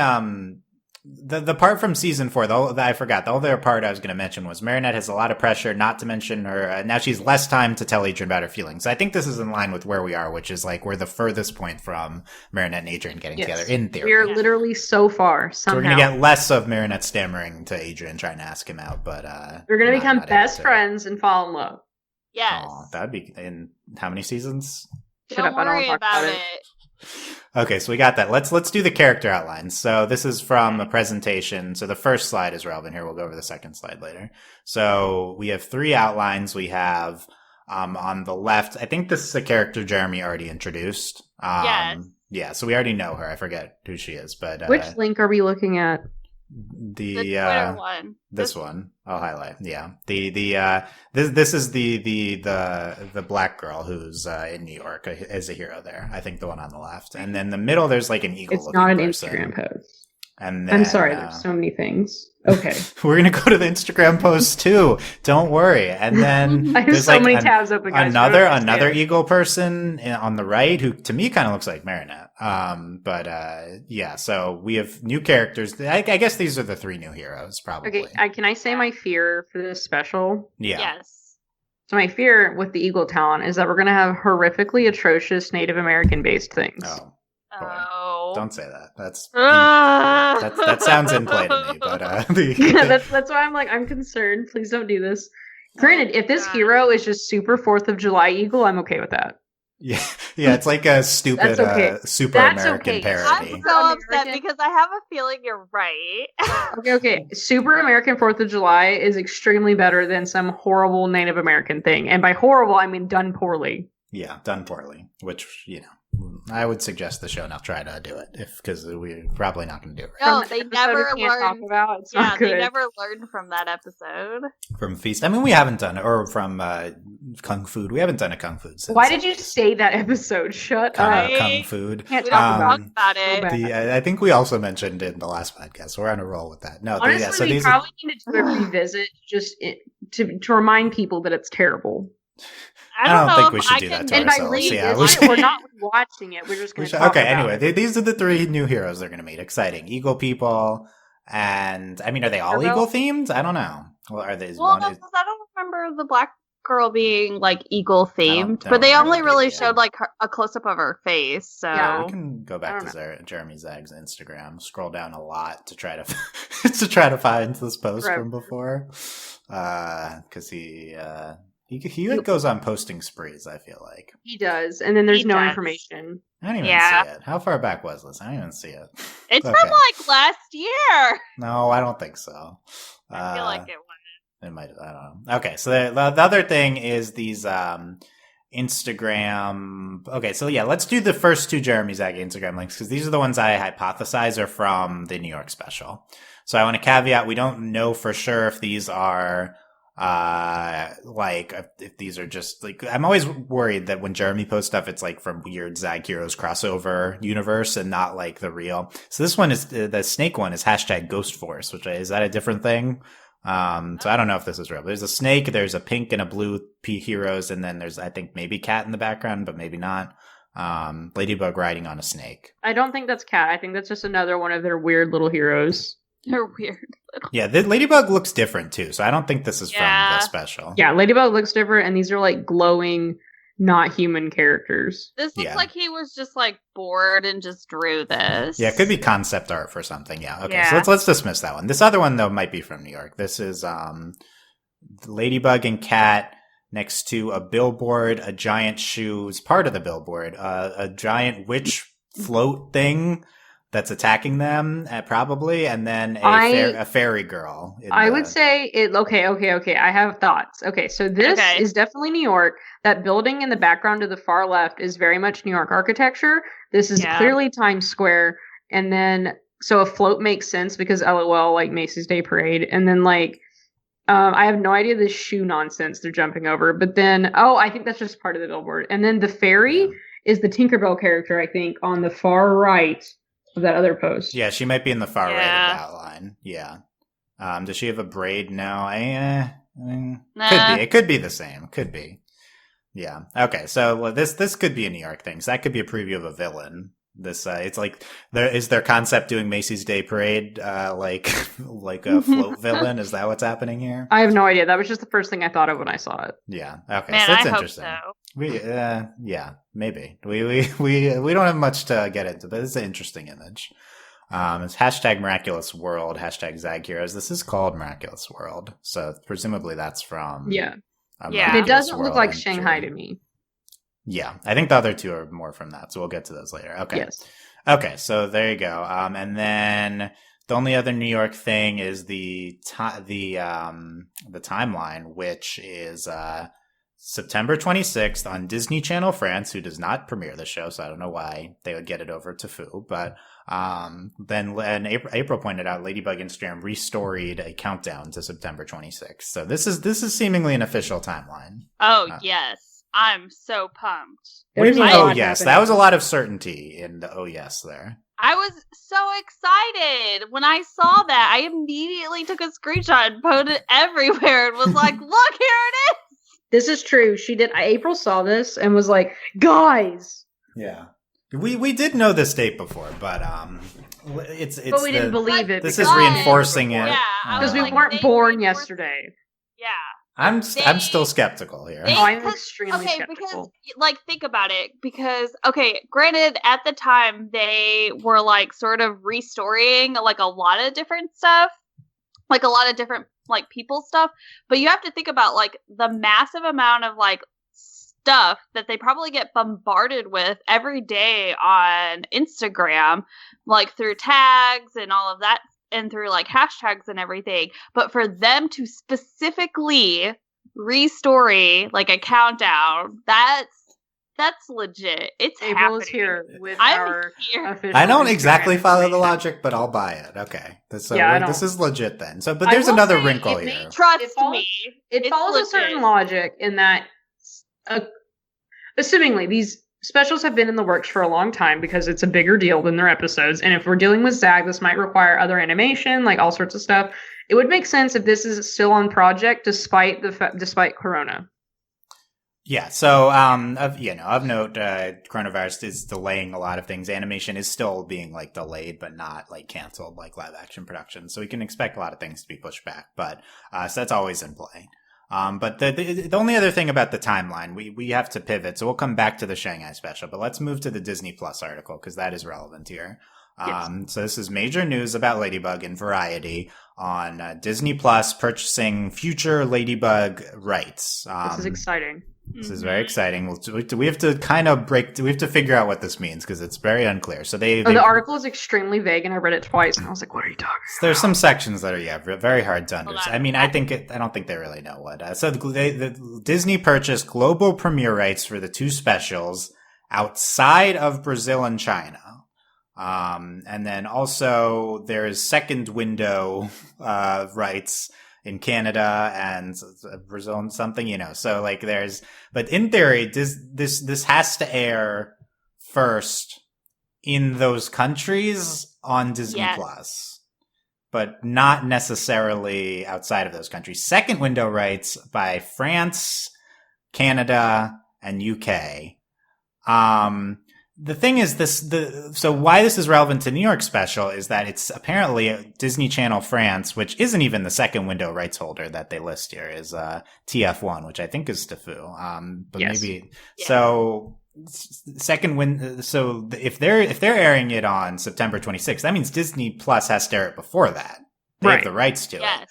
the part from season 4, though, I forgot. The other part I was going to mention was Marinette has a lot of pressure, not to mention her. Now she's less time to tell Adrian about her feelings. I think this is in line with where we are, which is like we're the furthest point from Marinette and Adrian getting Yes. together in theory. We are literally so far. So Somehow we're going to get less of Marinette stammering to Adrian trying to ask him out, but we're gonna not- become not able best to. friends and fall in love. Yes. Aw, that'd be in how many seasons? Shut Don't up! I don't worry want to talk about about it. Okay, so we got that. Let's do the character outlines. So this is from a presentation. So the first slide is relevant here. We'll go over the second slide later. So we have 3 outlines. We have on the left, I think this is a character Jeremy already introduced. Yes. Yeah, so we already know her. I forget who she is, but Which link are we looking at? the The Twitter one. this one I'll highlight. Yeah, this is the black girl who's in New York as a hero there. I think the one on the left, and then the middle there's like an eagle. It's not an person. Instagram post. And then, I'm sorry. There's so many things. Okay. we're gonna go to the Instagram post too. Don't worry. And then I have there's so like many tabs open. Guys. another I don't understand. eagle person on the right who to me kind of looks like Marinette. Yeah. So we have new characters. I guess these are the 3 new heroes, probably. Okay. Can I say my fear for this special? Yeah. Yes. So my fear with the Eagle talent is that we're gonna have horrifically atrocious Native American based things. Oh, Oh. don't say that. That's Ah. that sounds in play to me. But that's why I'm concerned. Please don't do this. Granted, if this God. hero is just super 4th of July Eagle, I'm okay with that. yeah, it's like a stupid That's okay. super That's American okay. parody. I'm so upset American. because I have a feeling you're right. Okay. Super American 4th of July is extremely better than some horrible Native American thing. And by horrible, I mean done poorly. Yeah, done poorly, which, I would suggest the show not try to do it because we're probably not going to do it. No, From they an episode never we can't talk learned. about. It's Yeah, not good. they never learned from that episode. From Feast, I mean, we haven't done it, or from Kung Food. We haven't done a Kung Food since. Why did you say that episode? Shut up. Right? Kung Food? Can't We talk don't about talk it. about it. bad. I think we also mentioned it in the last podcast. We're on a roll with that. No, Honestly, we probably need to do a revisit just to remind people that it's terrible. I don't know think if we should I do that can- to And by ourselves. revisit, Yeah, we're not watching it. We're just going to talk okay, about anyway, it. these are the 3 new heroes they're going to meet. Exciting. Eagle people. And, I mean, are they all Turbo? eagle themed? I don't know. Well, are they Well, one? no, 'cause I don't remember the black girl being like eagle themed, I but they don't only remember really it, yeah. showed like a close up of her face. So Yeah. We can go I back don't to Jeremy Zag's Instagram, scroll down a lot to try to to try to find this post Right. from before, because he goes on posting sprees. I feel like He does, and then there's He no does. information. I don't even Yeah. see it. How far back was this? I don't even see it. it's Okay. from like last year. No, I don't think so. I feel like it was. It might. I don't know. Okay, so the other thing is these Instagram. Okay, so yeah, let's do the first 2 Jeremy Zag Instagram links because these are the ones I hypothesize are from the New York special. So I want to caveat: we don't know for sure if these are like if these are just like. I'm always worried that when Jeremy posts stuff, it's like from weird Zag Heroes crossover universe and not like the real. So this one is the snake one is hashtag Ghost Force, which is that a different thing? So I don't know if this is real. There's a snake, there's a pink and a blue P heroes, and then there's, I think, maybe Cat in the background, but maybe not. Ladybug riding on a snake. I don't think that's Cat. I think that's just another one of their weird little heroes. They're weird. Yeah, the Ladybug looks different too, so I don't think this is from Yeah. the special. Yeah, Ladybug looks different, and these are like glowing, not human characters. This looks Yeah. like he was just like bored and just drew this. Yeah, it could be concept art for something. Yeah. Okay, Yeah. so let's dismiss that one. This other one though might be from New York. This is Ladybug and Cat next to a billboard, a giant shoe is part of the billboard, a giant witch float thing that's attacking them, probably, and then a fairy girl. I would say it. Okay. I have thoughts. Okay, so this Okay. is definitely New York. That building in the background to the far left is very much New York architecture. This is Yeah. clearly Times Square, and then so a float makes sense because LOL, like Macy's Day Parade, and then like I have no idea this shoe nonsense they're jumping over, but then I think that's just part of the billboard, and then the fairy is the Tinkerbell character I think on the far right of that other post. Yeah, she might be in the far right Yeah. of the outline. Yeah. Does she have a braid? No. Nah. Could be. It could be the same. Could be. Yeah. Okay. So this could be a New York thing. So that could be a preview of a villain. This it's like their concept doing Macy's Day Parade like a float villain. Is that what's happening here? I have no idea. That was just the first thing I thought of when I saw it. Yeah. Okay. Man, so that's I hope interesting. so. We yeah, maybe. We don't have much to get into, but it's an interesting image. It's hashtag Miraculous World, hashtag Zag Heroes. This is called Miraculous World, so presumably that's from Yeah. Yeah. But it Miraculous doesn't look World like entry. Shanghai to me. Yeah, I think the other 2 are more from that, so we'll get to those later. Okay. Yes. Okay, so there you go. And then the only other New York thing is the timeline, which is September 26th on Disney Channel France, who does not premiere the show, so I don't know why they would get it over to Fu. But then and April pointed out Ladybug Instagram restoried a countdown to September 26th. So this is seemingly an official timeline. Oh yes, I'm so pumped. What do you mean? There's a Oh lot yes, happening. that was a lot of certainty in the oh yes there. I was so excited when I saw that. I immediately took a screenshot and posted it everywhere and was like, "Look, here it is." This is true. She did. April saw this and was like, "Guys." Yeah, we did know this date before, but it's But we didn't believe it. This because is we reinforcing didn't it. Yeah, I Because was we like, weren't they born reinforced- yesterday. Yeah. I'm They- still skeptical here. They- Oh, I'm because- extremely okay, skeptical. because like think about it. Because granted, at the time they were like sort of restoring like a lot of different stuff, like a lot of different like people stuff. But you have to think about like the massive amount of like stuff that they probably get bombarded with every day on Instagram, like through tags and all of that, and through like hashtags and everything. But for them to specifically restory like a countdown, that's That's legit. It's April happening. is here with I'm our here. official I don't Instagram exactly follow the information. logic, but I'll buy it. Okay. So Yeah, I don't. this is legit then. So, but I there's will another say wrinkle it here. makes- Trust It follows- me. It It's follows legit. a certain logic in that, assumingly, these specials have been in the works for a long time because it's a bigger deal than their episodes. And if we're dealing with ZAG, this might require other animation, like all sorts of stuff. It would make sense if this is still on project despite Corona. Yeah. So, of note, coronavirus is delaying a lot of things. Animation is still being like delayed, but not like canceled like live action production. So we can expect a lot of things to be pushed back. But so that's always in play. But the only other thing about the timeline, we have to pivot. So we'll come back to the Shanghai special, but let's move to the Disney Plus article because that is relevant here. Yes. So this is major news about Ladybug in Variety on Disney Plus purchasing future Ladybug rights. This is exciting. This is very exciting. We have to kind of we have to figure out what this means because it's very unclear. So the article is extremely vague and I read it twice and I was like, what are you talking about? There's some sections that are very hard to understand. I mean, I don't think they really know what. So the Disney purchased global premiere rights for the two specials outside of Brazil and China. And then also there's second window rights in Canada and Brazil and something, so like but in theory, this has to air first in those countries on Disney Plus, but not necessarily outside of those countries. Second window rights by France, Canada, and UK. The thing is so why this is relevant to New York special is that it's apparently Disney Channel France, which isn't even the second window rights holder that they list here, is TF1, which I think is Steffu. But yes. Maybe so so if they're airing it on September 26th, that means Disney Plus has to air it before that. They have the rights to it.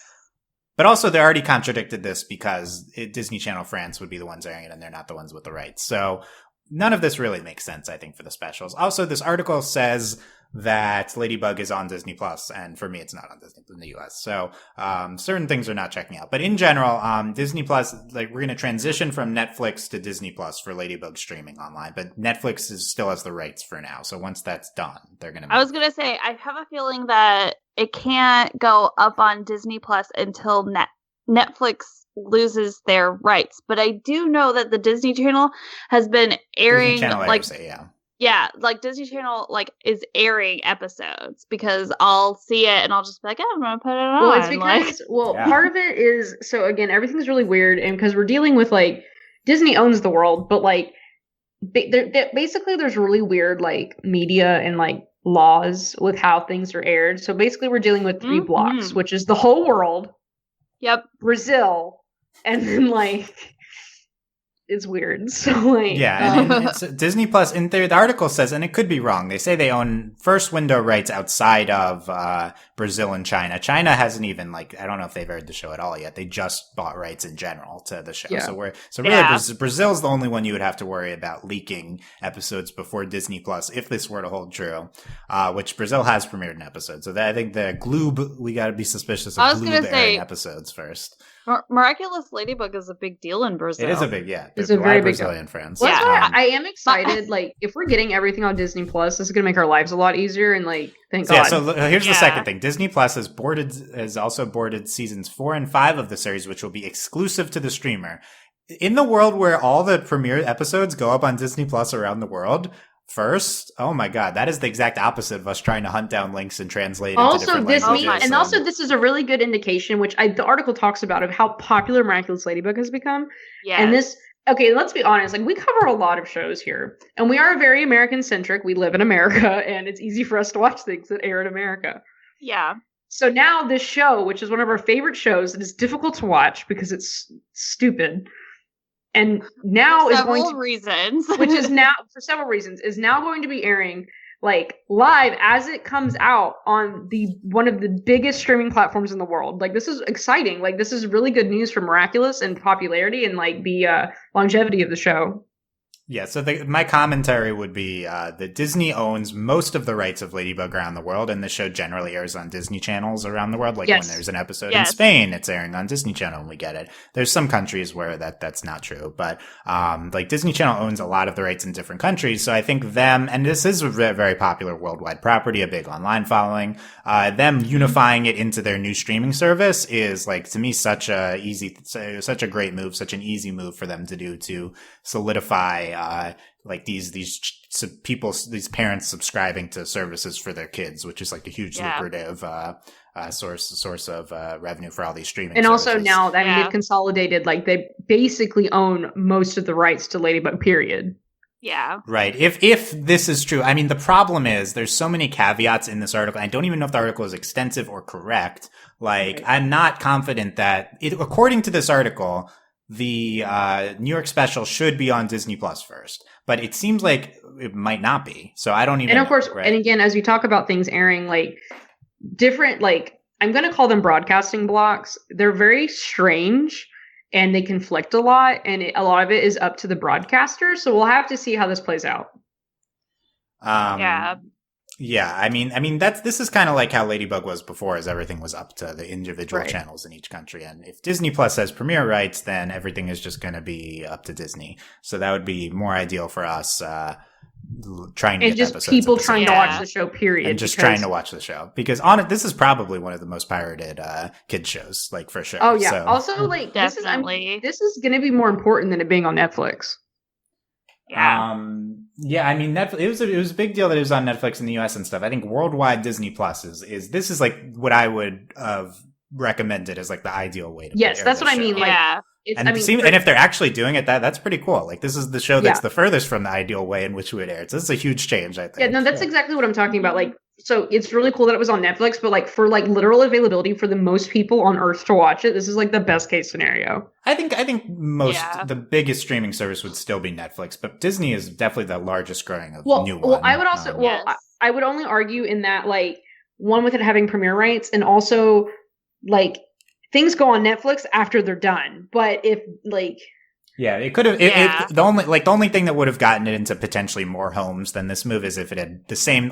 But also they already contradicted this because Disney Channel France would be the ones airing it and they're not the ones with the rights. So none of this really makes sense, I think, for the specials. Also, this article says that Ladybug is on Disney Plus, and for me, it's not on Disney in the US. So, certain things are not checking out. But in general, Disney Plus, we're going to transition from Netflix to Disney Plus for Ladybug streaming online. But Netflix still has the rights for now. So once that's done, they're going to. I was going to say, I have a feeling that it can't go up on Disney Plus until Netflix loses their rights, but I do know that the Disney Channel has been airing Disney Channel is airing episodes because I'll see it and I'll just be like, I'm gonna put it on. Well, it's because part of it is so again everything's really weird and because we're dealing with Disney owns the world, but basically there's really weird media and laws with how things are aired. So basically we're dealing with three blocks, which is the whole world. Yep. Brazil. And then it's weird. So and it's Disney Plus in theory, the article says, and it could be wrong. They say they own first window rights outside of Brazil and China. China hasn't even I don't know if they've aired the show at all yet. They just bought rights in general to the show. Yeah. So Brazil's the only one you would have to worry about leaking episodes before Disney Plus if this were to hold true. Which Brazil has premiered an episode. So I think the Gloob, we got to be suspicious of Gloob airing episodes first. Miraculous Ladybug is a big deal in Brazil. It is a big, it's a very big Brazilian friends. Well, I am excited. If we're getting everything on Disney Plus, this is going to make our lives a lot easier. And thank God. Yeah. So here's the second thing: Disney Plus has also boarded seasons 4 and 5 of the series, which will be exclusive to the streamer. In the world where all the premiere episodes go up on Disney Plus around the world first, oh my God, that is the exact opposite of us trying to hunt down links and translate into different languages. Also this is a really good indication, which the article talks about, of how popular Miraculous Ladybug has become. Yeah. And let's be honest, we cover a lot of shows here, and we are very American-centric. We live in America, and it's easy for us to watch things that air in America. Yeah. So now this show, which is one of our favorite shows, that is difficult to watch because it's stupid, and now for several reasons, is now going to be airing live as it comes out on one of the biggest streaming platforms in the world. This is exciting. This is really good news for Miraculous and popularity and the longevity of the show. Yeah, so my commentary would be that Disney owns most of the rights of Ladybug around the world, and the show generally airs on Disney channels around the world. Like when there's an episode in Spain, it's airing on Disney Channel, and we get it. There's some countries where that's not true, but like Disney Channel owns a lot of the rights in different countries. So I think them, and this is a very popular worldwide property, a big online following, them unifying it into their new streaming service is like, to me, such a great move, such an easy move for them to do to solidify like these parents subscribing to services for their kids, which is like a huge lucrative source of revenue for all these streaming and services. Also now that they've consolidated, like they basically own most of the rights to Ladybug, period. Yeah. Right. If this is true, I mean, the problem is there's so many caveats in this article. I don't even know if the article is extensive or correct. Like, I'm not confident that according to this article, the New York special should be on Disney Plus first, but it seems like it might not be. So I don't even. And of course, right? And again, as we talk about things airing, like different, like I'm going to call them broadcasting blocks. They're very strange and they conflict a lot, and a lot of it is up to the broadcaster. So we'll have to see how this plays out. Yeah, I mean this is kind of like how Ladybug was before, as everything was up to the individual channels in each country. And if Disney Plus has premiere rights, then everything is just going to be up to Disney. So that would be more ideal for us trying to and get just episodes people trying to watch the show, period. And just trying to watch the show, because on it, this is probably one of the most pirated kids shows, like for sure. Oh yeah. So, also, like definitely, this is going to be more important than it being on Netflix. Yeah. Yeah, I mean, Netflix, it was a big deal that it was on Netflix in the US and stuff. I think worldwide Disney Plus is like what I would have recommended as like the ideal way to Yes, that's what I mean. Like, and if they're actually doing it, that's pretty cool. Like, this is the show that's the furthest from the ideal way in which we would air it. So this is a huge change, I think. Yeah, no, that's exactly what I'm talking about. Like, so it's really cool that it was on Netflix, but like for like literal availability for the most people on Earth to watch it, this is like the best case scenario. I think the biggest streaming service would still be Netflix, but Disney is definitely the largest growing of new one. Well, I would also I would only argue in that, like, one, with it having premiere rights, and also like things go on Netflix after they're done. But if like it could have. The only thing that would have gotten it into potentially more homes than this move is if it had the same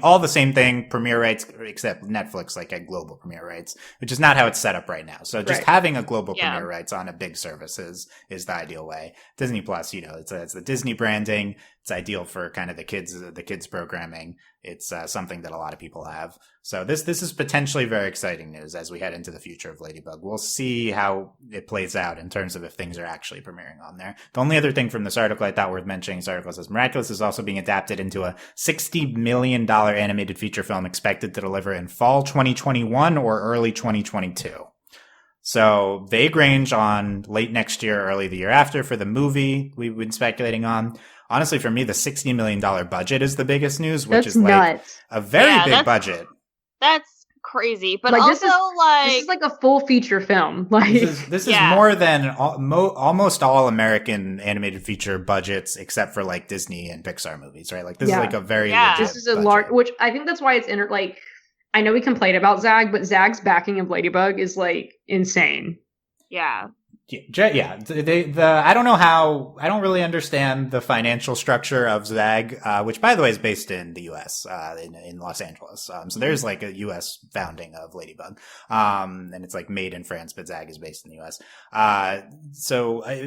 thing, premiere rights, except Netflix like had global premiere rights, which is not how it's set up right now. So just having a global premiere rights on a big service is the ideal way. Disney Plus, it's the Disney branding. It's ideal for kind of the kids programming. It's something that a lot of people have. So this is potentially very exciting news as we head into the future of Ladybug. We'll see how it plays out in terms of if things are actually premiering on there. The only other thing from this article I thought worth mentioning, this article says Miraculous is also being adapted into a $60 million animated feature film expected to deliver in fall 2021 or early 2022. So vague range on late next year, early the year after for the movie we've been speculating on. Honestly, for me, the $60 million budget is the biggest news, which is like nuts. A very big budget. That's crazy. But like, also, this is like a full feature film. Like this is more than almost all American animated feature budgets, except for like Disney and Pixar movies, right? Like this is like a very legit this is a large, which I think that's why it's like. I know we complain about Zag, but Zag's backing of Ladybug is like insane. Yeah. I don't know how. I don't really understand the financial structure of Zag, which, by the way, is based in the U.S. In Los Angeles. So there's like a U.S. founding of Ladybug, and it's like made in France, but Zag is based in the U.S.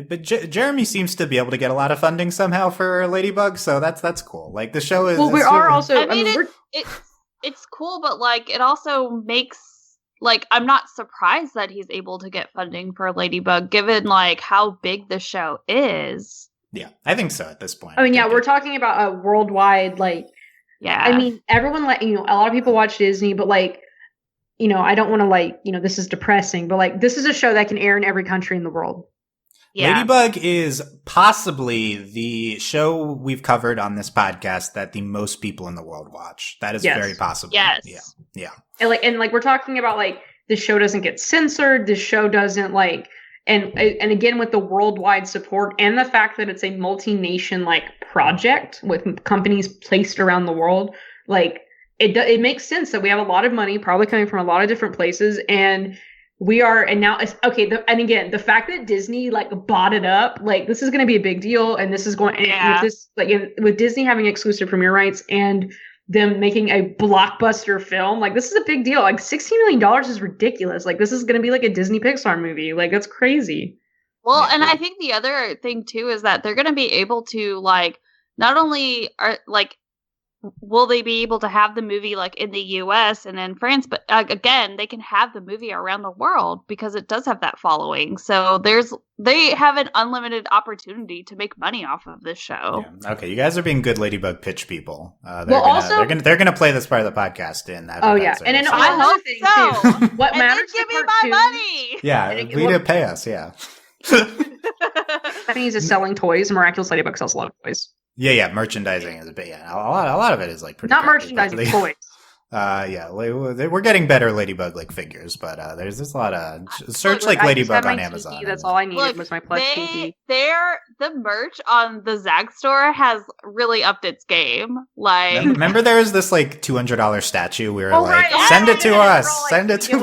But Jeremy seems to be able to get a lot of funding somehow for Ladybug, so that's cool. Like the show is. Well, we are also. I mean, it's cool, but like it also makes. Like, I'm not surprised that he's able to get funding for Ladybug, given, like, how big the show is. Yeah, I think so at this point. I mean, we're talking about a worldwide, like... Yeah. I mean, everyone, like, a lot of people watch Disney, but, like, I don't want to, like, this is depressing, but, like, this is a show that can air in every country in the world. Yeah. Ladybug is possibly the show we've covered on this podcast that the most people in the world watch. That is very possible. Yes. Yeah. And we're talking about, like, the show doesn't get censored. The show doesn't, like, and again, with the worldwide support and the fact that it's a multi-nation, like, project with companies placed around the world, like, it makes sense that we have a lot of money probably coming from a lot of different places, and we are, and now it's okay. And again, the fact that Disney like bought it up, like this is going to be a big deal, and this is going with this like with Disney having exclusive premiere rights and them making a blockbuster film, like this is a big deal. Like $16 million is ridiculous. Like this is going to be like a Disney Pixar movie. Like that's crazy. Well, and I think the other thing too is that they're going to be able to like not only are like will they be able to have the movie like in the US and in France, but again, they can have the movie around the world because it does have that following. So they have an unlimited opportunity to make money off of this show. Yeah. Okay, you guys are being good Ladybug pitch people. They're gonna play this part of the podcast in. Oh yeah, and then I hope so. Too, what and matters? Then give me my money. Yeah, we to pay us. Yeah. Japanese is selling toys. Miraculous Ladybug sells a lot of toys. Yeah, merchandising is a bit. Yeah, a lot of it is like pretty not merchandising, toys. Yeah, we're getting better Ladybug like figures, but there's a lot of search like Ladybug on Amazon. That's all I needed was my plush pinky. The merch on the Zag store has really upped its game. Like, remember there was this like $200 statue. We were send it to us. Send it to.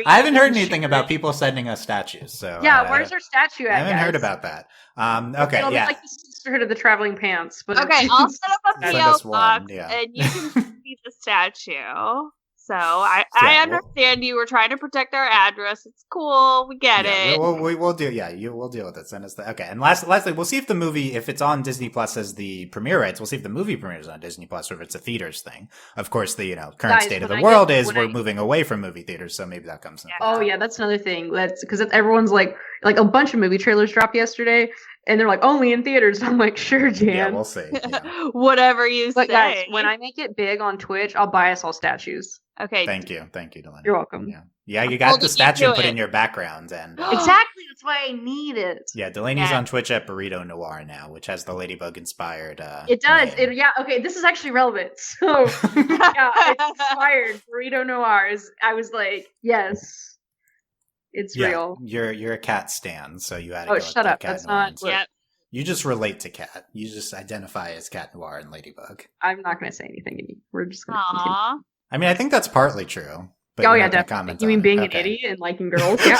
I haven't heard anything about people sending us statues. So yeah, where's our statue at? I haven't heard about that. Okay, it'll yeah. be like the sisterhood of the traveling pants. But okay, I'll set up a PO box yeah. and you can see the statue. So I understand you were trying to protect our address. It's cool. We get it. We'll do. Yeah, we'll deal with it. Send us okay. And lastly, we'll see if the movie, if it's on Disney Plus as the premiere rights, we'll see if the movie premieres on Disney Plus or if it's a theaters thing. Of course, the current state of the world is we're moving away from movie theaters, so maybe that comes. Oh yeah, that's another thing. That's because everyone's like a bunch of movie trailers dropped yesterday. And they're like, only in theaters. I'm like, sure, Jan. Yeah, we'll see. Yeah. Whatever you say. Guys, when I make it big on Twitch, I'll buy us all statues. Okay. Thank you, Delaney. You're welcome. Yeah, you got the statue put in your background. And exactly, that's why I need it. Yeah, Delaney's on Twitch at Burrito Noir now, which has the Ladybug inspired. It does. Okay, this is actually relevant. So, it's inspired. Burrito Noir I was like, yes. It's real. You're a cat stan, so you had to go shut up. Cat That's Noir not. Yep. You just relate to Cat. You just identify as Cat Noir and Ladybug. I'm not going to say anything. We're just going to continue. I mean, I think that's partly true. But yeah, definitely. You mean being an idiot and liking girls? Yeah.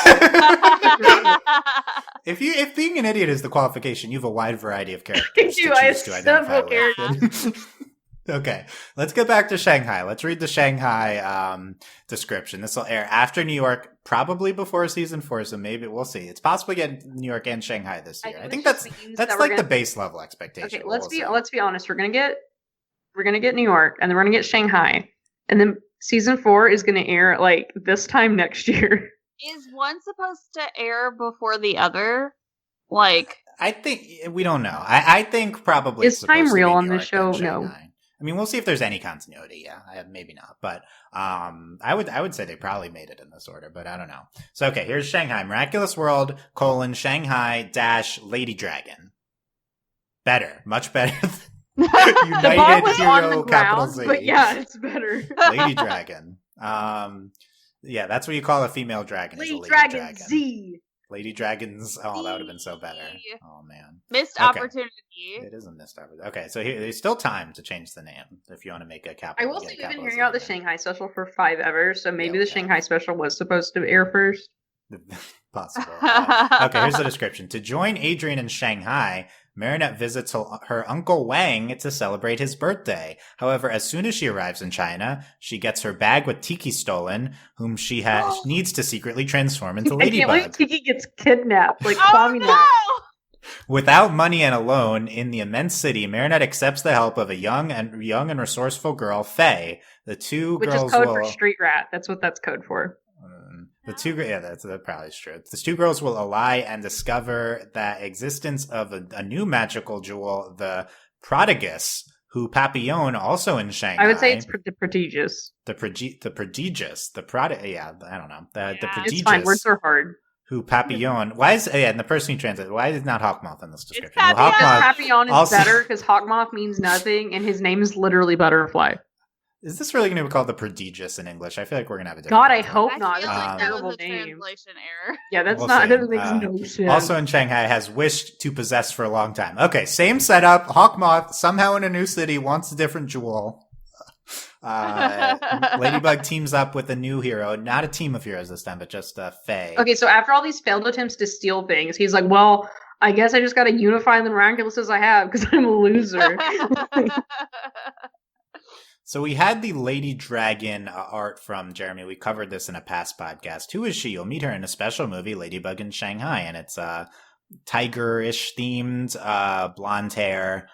If being an idiot is the qualification, you have a wide variety of characters to choose to identify with. Okay, let's get back to Shanghai. Let's read the Shanghai description. This will air after New York, probably before season 4, so maybe we'll see. It's possible to get New York and Shanghai this year. I think that's like the base level expectation. Okay, let's be honest. We're gonna get New York, and then we're gonna get Shanghai, and then season 4 is gonna air like this time next year. Is one supposed to air before the other? Like, I think we don't know. I think probably is time real on this show? No. I mean, we'll see if there's any continuity. Yeah, maybe not. But I would say they probably made it in this order, but I don't know. So, okay, here's Shanghai. Miraculous World, Shanghai - Lady Dragon. Better. Much better. United Hero, capital Z. But yeah, it's better. Lady Dragon. Yeah, that's what you call a female dragon. Lady Dragon Z. Lady Dragons. Oh, that would have been so better. Oh, man. Missed opportunity. It is a missed opportunity. Okay, so there's still time to change the name if you want to make a capital. I will say we've been hearing about the Shanghai special for 5 ever, so maybe the Shanghai special was supposed to air first. Possible. Okay, here's the description. To join Adrian in Shanghai, Marinette visits her uncle Wang to celebrate his birthday. However, as soon as she arrives in China, she gets her bag with Tiki stolen, whom she needs to secretly transform into Ladybug. I can't wait Tiki gets kidnapped, like Kwamis. No! Without money and alone in the immense city, Marinette accepts the help of a young and resourceful girl, Faye. The two Which girls is code for street rat. That's what that's code for. That probably is true. The 2 girls will ally and discover the existence of a new magical jewel, the Prodigious, who Papillon, also in Shanghai. I would say it's the Prodigious. The Prodigious. I don't know. The Prodigious. It's fine. Words are hard. Who Papillon? Why is and the person who translates? Why is not Hawkmoth in this description? Papillon is better because Hawkmoth means nothing, and his name is literally Butterfly. Is this really going to be called the Prodigious in English? I feel like we're going to have a different God, I hope not. That's a terrible name. Translation error. Yeah, that's not. That makes no sense. Also in Shanghai, has wished to possess for a long time. Okay, same setup. Hawkmoth somehow in a new city wants a different jewel. Ladybug teams up with a new hero, not a team of heroes this time, but just Faye. Okay, so after all these failed attempts to steal things, he's like, well, I guess I just gotta unify the miraculous I have because I'm a loser. So we had the Lady Dragon art from Jeremy. We covered this in a past podcast. Who is she? You'll meet her in a special movie, Ladybug in Shanghai, and it's tiger-ish themed, blonde hair.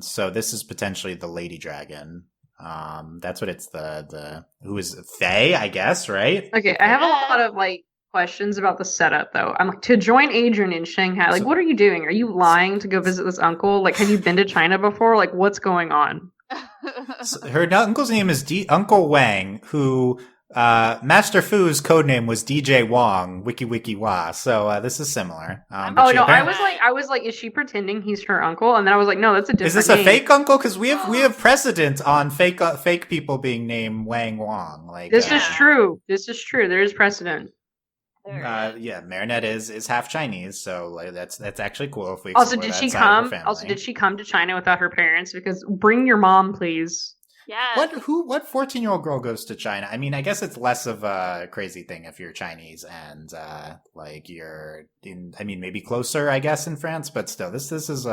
So this is potentially the Lady Dragon. That's what it's the who is Faye, I guess, right? Okay, I have a lot of questions about the setup though. I'm like, to join Adrian in Shanghai, what are you doing? Are you lying to go visit this uncle? Have you been to China before? What's going on? So her uncle's name is Uncle Wang, who Master Fu's codename was DJ Wong, wiki wah. So this is similar. I was like, is she pretending he's her uncle? And then I was like, no, that's a different. Is this a fake uncle? Because we have precedent on fake people being named Wang Wong. This is true. This is true. There is precedent. Marinette is half Chinese, so that's actually cool. If we also, did she come? Also, did she come to China without her parents? Because bring your mom, please. Yeah. What 14-year-old girl goes to China? I mean, I guess it's less of a crazy thing if you're Chinese and you're in. I mean, maybe closer, I guess, in France, but still, this is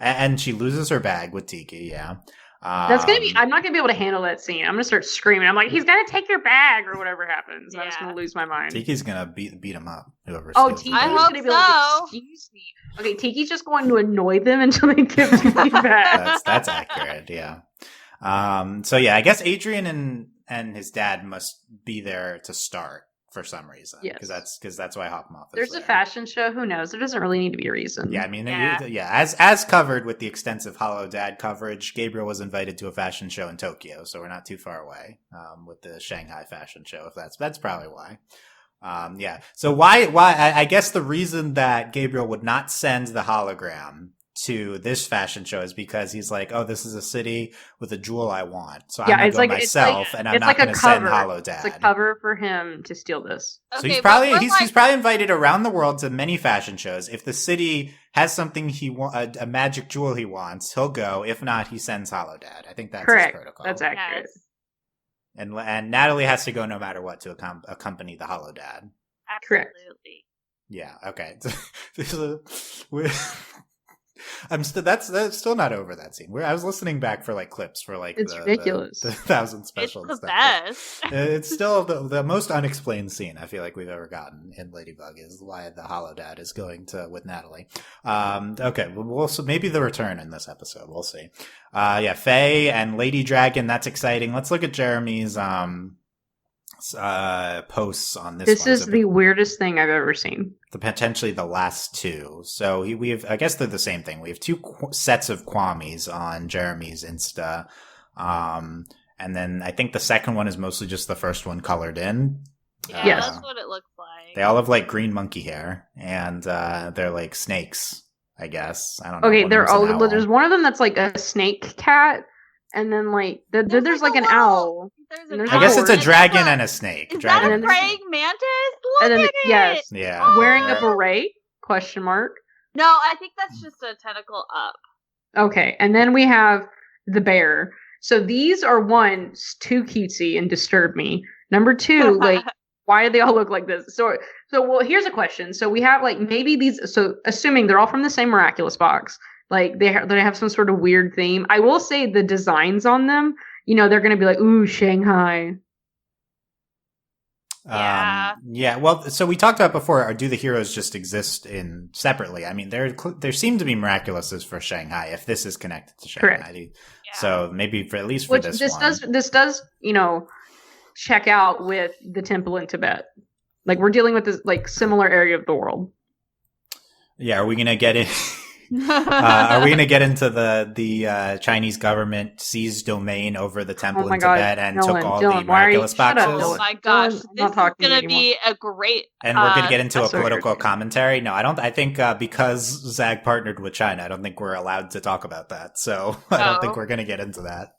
and she loses her bag with Tiki. Yeah. That's gonna be. I'm not gonna be able to handle that scene. I'm gonna start screaming. I'm like, he's gonna take your bag or whatever happens. Yeah. I'm just gonna lose my mind. Tiki's gonna beat him up. Whoever. Tiki's gonna be like, excuse me. Okay, Tiki's just going to annoy them until they give Tiki back. That's accurate. Yeah. So yeah, I guess Adrian and his dad must be there to start for some reason. Yes. Because that's why Hawkmoth is There's there. A fashion show. Who knows? There doesn't really need to be a reason. Yeah, I mean, as covered with the extensive Hollow Dad coverage, Gabriel was invited to a fashion show in Tokyo, so we're not too far away with the Shanghai fashion show. If that's probably why. So why I guess the reason that Gabriel would not send the hologram to this fashion show is because he's like, oh, this is a city with a jewel I want, so I'm gonna go myself, and I'm not going to send Hollow Dad. It's a cover for him to steal this. So he's probably invited around the world to many fashion shows. If the city has something a magic jewel he wants, he'll go. If not, he sends Hollow Dad. I think that's correct. His protocol. That's accurate. Yes. And Natalie has to go no matter what to accompany the Hollow Dad. Absolutely. Yeah. Okay. That's still not over that scene. I was listening back for clips for it's ridiculous. The 1,000 special. It's the best. It's still the most unexplained scene I feel like we've ever gotten in Ladybug is why the Hollow Dad is going with Natalie. Okay, so maybe the return in this episode. We'll see. Faye and Lady Dragon. That's exciting. Let's look at Jeremy's posts on this. This is the weirdest thing I've ever seen. Potentially the last two. So we have, I guess they're the same thing. We have two sets of Kwamis on Jeremy's Insta. And then I think the second one is mostly just the first one colored in. Yeah, yes. That's what it looks like. They all have green monkey hair, and they're like snakes, I guess. I don't know. Okay, there's one of them that's like a snake cat, and then there's an owl. I guess it's a dragon and a snake. Is that a praying mantis? Look at it! Yes. Yeah. Wearing a beret? Question mark. No, I think that's just a tentacle up. Okay, and then we have the bear. So these are too cutesy and disturb me. Number two, why do they all look like this? So well, here's a question. So we have maybe these. So assuming they're all from the same Miraculous box, they have some sort of weird theme. I will say the designs on them. They're going to be ooh, Shanghai. Yeah. Well, so we talked about before, do the heroes just exist separately? I mean, there seem to be Miraculouses for Shanghai if this is connected to Shanghai. Correct. Yeah. So maybe for this one. This does, check out with the temple in Tibet. We're dealing with this, similar area of the world. Yeah, are we going to get in? Are we going to get into the Chinese government seized domain over the temple in Tibet and took all the Miraculous boxes? Oh my gosh, this is going to be a great. And we're going to get into a political commentary. No, I don't. I think because Zag partnered with China, I don't think we're allowed to talk about that. So I don't think we're going to get into that.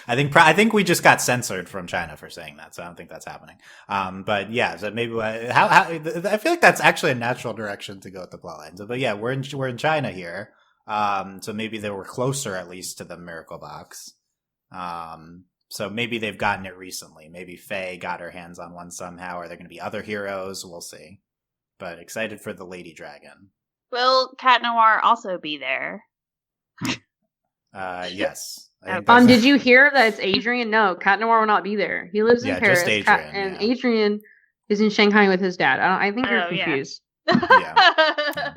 I think we just got censored from China for saying that, so I don't think that's happening. But yeah, so maybe how I feel like that's actually a natural direction to go with the plot lines. But yeah, we're in China here, so maybe they were closer at least to the Miracle Box. So maybe they've gotten it recently. Maybe Faye got her hands on one somehow. Are there going to be other heroes? We'll see. But excited for the Lady Dragon. Will Cat Noir also be there? Yes. Did you hear that it's Adrian? No, Cat Noir will not be there. He lives in Paris. Just Adrian, Adrian is in Shanghai with his dad. I think you're confused. Yeah.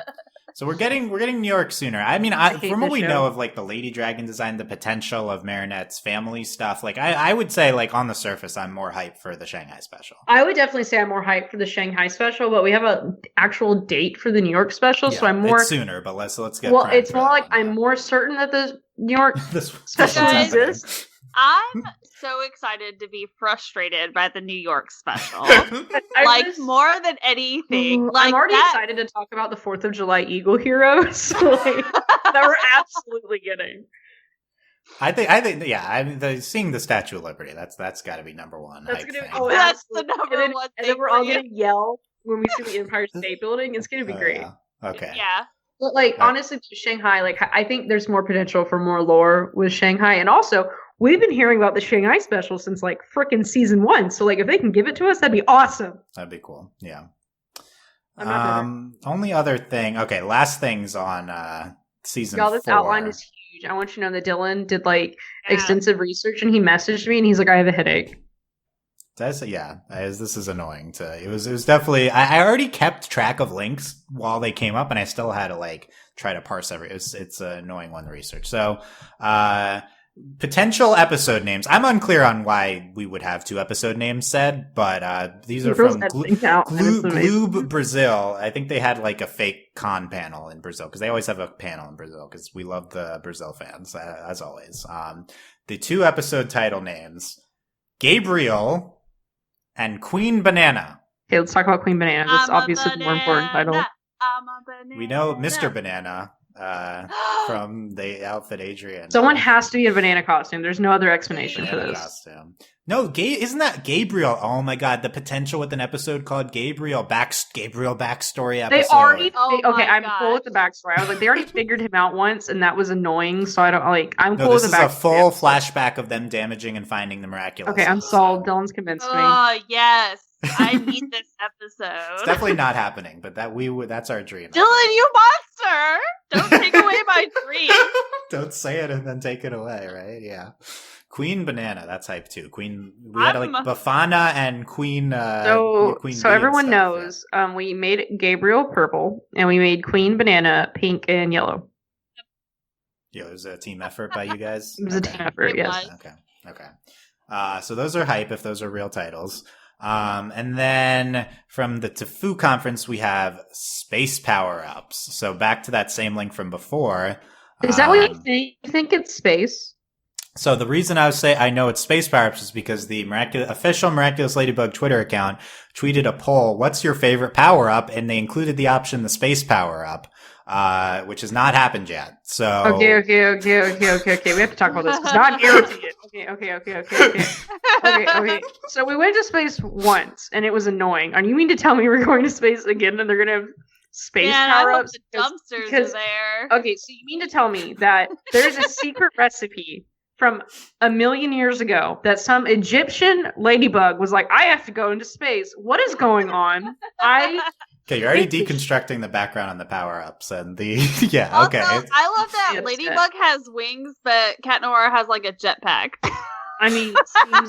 So we're getting New York sooner. I mean, from what we know of like the Lady Dragon design, the potential of Marinette's family stuff, like I would say like on the surface, I'm more hyped for the Shanghai special. I would definitely say I'm more hyped for the Shanghai special, but we have an actual date for the New York special, so I'm more sooner. But let's get. Well, it's more like I'm more certain that the New York special exists. I'm so excited to be frustrated by the New York special. More than anything. I'm already excited to talk about the 4th of July Eagle heroes that we're absolutely getting. I think, yeah. I mean, seeing the Statue of Liberty, that's got to be number one. That's the number one thing. And then we're all gonna yell when we see the Empire State Building. It's gonna be great. Yeah. Okay. Yeah. But honestly, Shanghai, I think there's more potential for more lore with Shanghai, and also we've been hearing about the Shanghai special since frickin' season 1. So if they can give it to us, that'd be awesome. That'd be cool. Yeah. Only other thing. Okay, last things on season 4. Y'all, this outline is huge. I want you to know that Dylan did extensive research, and he messaged me, and he's like, "I have a headache." This is annoying. It was definitely. I already kept track of links while they came up, and I still had to try to parse it's an annoying one to research. So, potential episode names. I'm unclear on why we would have 2 episode names said, but these are from Gloob Brazil. I think they had a fake con panel in Brazil because they always have a panel in Brazil because we love the Brazil fans as always. The 2 episode title names: Gabriel and Queen Banana. Okay, let's talk about Queen Banana. That's obviously the more important title. We know Mr. Banana from the outfit Adrian. Someone has to be a banana costume. There's no other explanation for this. Costume. No, isn't that Gabriel? Oh my god, the potential with an episode called Gabriel backstory episode. They already I'm cool with the backstory. I was like, they already figured him out once, and that was annoying. So I don't I'm cool with the backstory. This is a full flashback of them damaging and finding the miraculous. Okay, I'm sold. Dylan's convinced me. Oh yes, I need this episode. It's definitely not happening, but that's our dream. Dylan, you monster! Don't take away my dream. Don't say it and then take it away, right? Yeah. Queen Banana, that's hype too. We had Bafana and Queen. So everyone knows, we made Gabriel purple and we made Queen Banana pink and yellow. Yeah, it was a team effort by you guys. It was a team effort, yes. Okay. So those are hype if those are real titles. And then from the Tfu conference, we have space power-ups. So back to that same link from before. Is that what you think? You think it's space? So the reason I know it's space power-ups is because the official Miraculous Ladybug Twitter account tweeted a poll, what's your favorite power-up? And they included the option, the space power-up, which has not happened yet. So Okay. We have to talk about this because now I'm irritated. Okay. So we went to space once, and it was annoying. And you mean to tell me we're going to space again, and they're going to have space power-ups? The dumpsters are there. Okay, so you mean to tell me that there's a secret recipe from 1,000,000 years ago that some Egyptian ladybug was like, I have to go into space. What is going on? Okay, you're already deconstructing the background on the power-ups and the Also, okay. I love that Ladybug has wings, but Cat Noir has a jetpack. I mean, I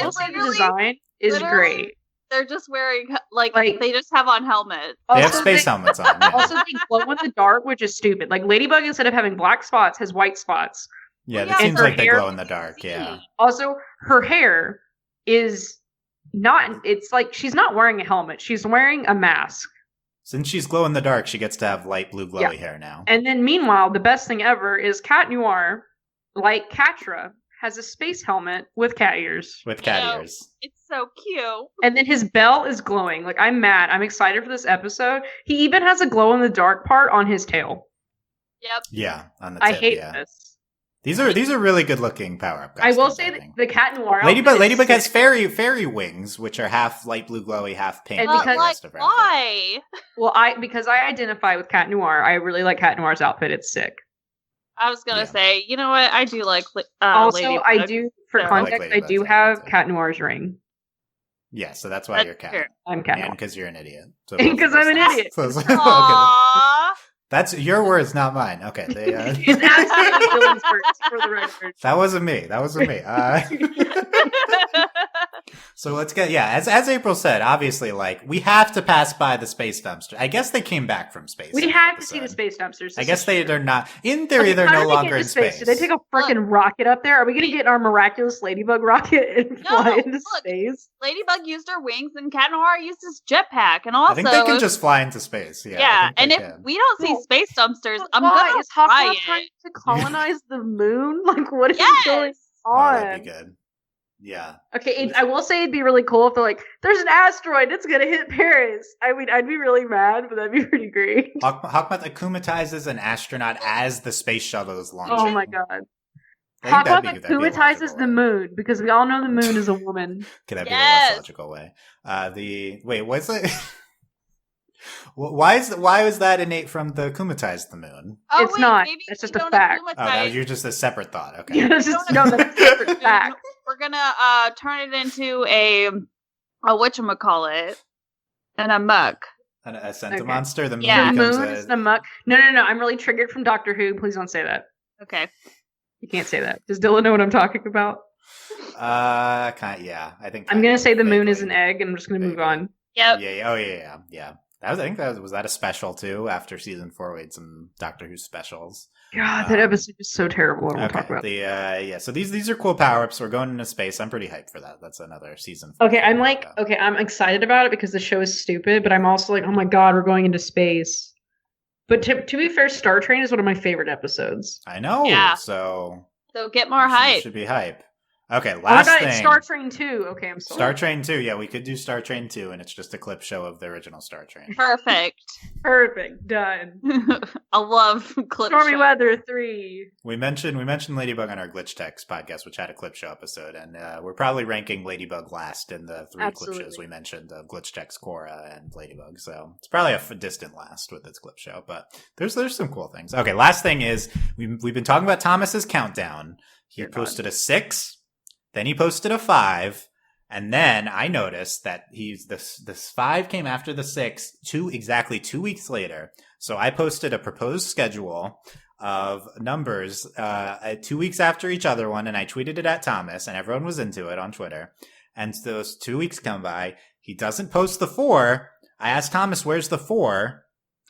will say the design is great. They're just wearing they just have on helmets. They have space helmets on. Yeah. Also, they glow in the dark, which is stupid. Ladybug, instead of having black spots, has white spots. Yeah, that seems like they glow in the dark. Yeah. Also, her hair is not. It's she's not wearing a helmet. She's wearing a mask. Since she's glow in the dark, she gets to have light blue glowy hair now. And then, meanwhile, the best thing ever is Cat Noir, like Catra, has a space helmet with cat ears. Ears. It's so cute. And then his bell is glowing. I'm mad. I'm excited for this episode. He even has a glow in the dark part on his tail. Yep. Yeah, on the tip. I hate this. These are really good looking power up. I will say that the Cat Noir Ladybug has fairy wings, which are half light blue glowy, half pink. And why? Well, because I identify with Cat Noir, I really like Cat Noir's outfit. It's sick. I was gonna Yeah. say, you know what? I do like Also, Ladybug. I do, for so- context, like I Ladybug, do I have like that. Cat Noir's ring. Yeah, so that's why That's you're cat. true. I'm Cat And Noir. because you're an idiot. So Because I'm an idiot. So, okay. Aww. That's your words, not mine. Okay. It's absolutely Dylan's words, for the record. That wasn't me. So let's get, as April said, obviously, like, we have to pass by the space dumpster. I guess they came back from space. We in the have to see the episode. space dumpsters. I This guess is they're true. not, in theory, Okay, they're how no did they longer get in into space. Did they take a freaking rocket up there? Are we going to get our Miraculous Ladybug rocket and fly No, into look. space? Ladybug used her wings, and Cat Noir used his jetpack, and also I think they can just fly into space. Yeah. I think and they if can. we don't see Well, space dumpsters, But I'm why? gonna Is Hawk try Moth it. trying to colonize the moon? Like, what is Yes. going Oh, on? that'd be good. Yeah. Okay, I will say it'd be really cool if they're like, "There's an asteroid, it's gonna hit Paris." I mean, I'd be really mad, but that'd be pretty great. Hawkmoth akumatizes an astronaut as the space shuttle is launching. Oh my god! I think that'd Hawkmoth be- that'd be a akumatizes logical the way. moon because we all know the moon is a woman. Could that be the Yes. less logical way? Wait, what's it? Why was that innate from the kumatize the moon? Oh, It's wait, not. maybe It's we just a don't fact. Oh, that was akumatize- you're just a separate thought. Okay. Yeah, it's just no, that's a separate fact. We're gonna turn it into a whatchamacallit, and a muck. A Senta Okay. monster. The moon Yeah. The becomes moon is the muck. No. I'm really triggered from Doctor Who. Please don't say that. Okay. You can't say that. Does Dylan know what I'm talking about? yeah. I think I'm gonna say the moon is vaguely. an egg, and I'm just gonna move Vaguely. on. Yep. Yeah. Oh yeah. I think was that a special too? After season 4, we had some Doctor Who specials. God, that episode is so terrible. I don't want to talk about. So these are cool power ups. We're going into space. I'm pretty hyped for that. That's another season 4. Okay, I'm excited about it because the show is stupid, but I'm also like, oh my god, we're going into space. But to be fair, Star Train is one of my favorite episodes. I know. Yeah. So So get more you hype. should be hype. Okay, Oh my last god, thing. it's Star Train 2. Okay, I'm sorry. Star Train 2. Yeah, we could do Star Train 2, and it's just a clip show of the original Star Train. Perfect. Perfect, done. I love clip Stormy shows. Weather 3. We mentioned Ladybug on our Glitch Text podcast, which had a clip show episode, and we're probably ranking Ladybug last in the 3 clip shows Absolutely. we mentioned of Glitch Text, Korra, and Ladybug. So it's probably a distant last with its clip show, but there's some cool things. Okay, last thing is we've been talking about Thomas's countdown. He Dear God. posted a 6, then he posted a 5. And then I noticed that this 5 came after the 6, exactly 2 weeks later. So I posted a proposed schedule of numbers 2 weeks after each other one, and I tweeted it at Thomas, and everyone was into it on Twitter. And those 2 weeks come by. He doesn't post the 4. I asked Thomas, "Where's the 4?"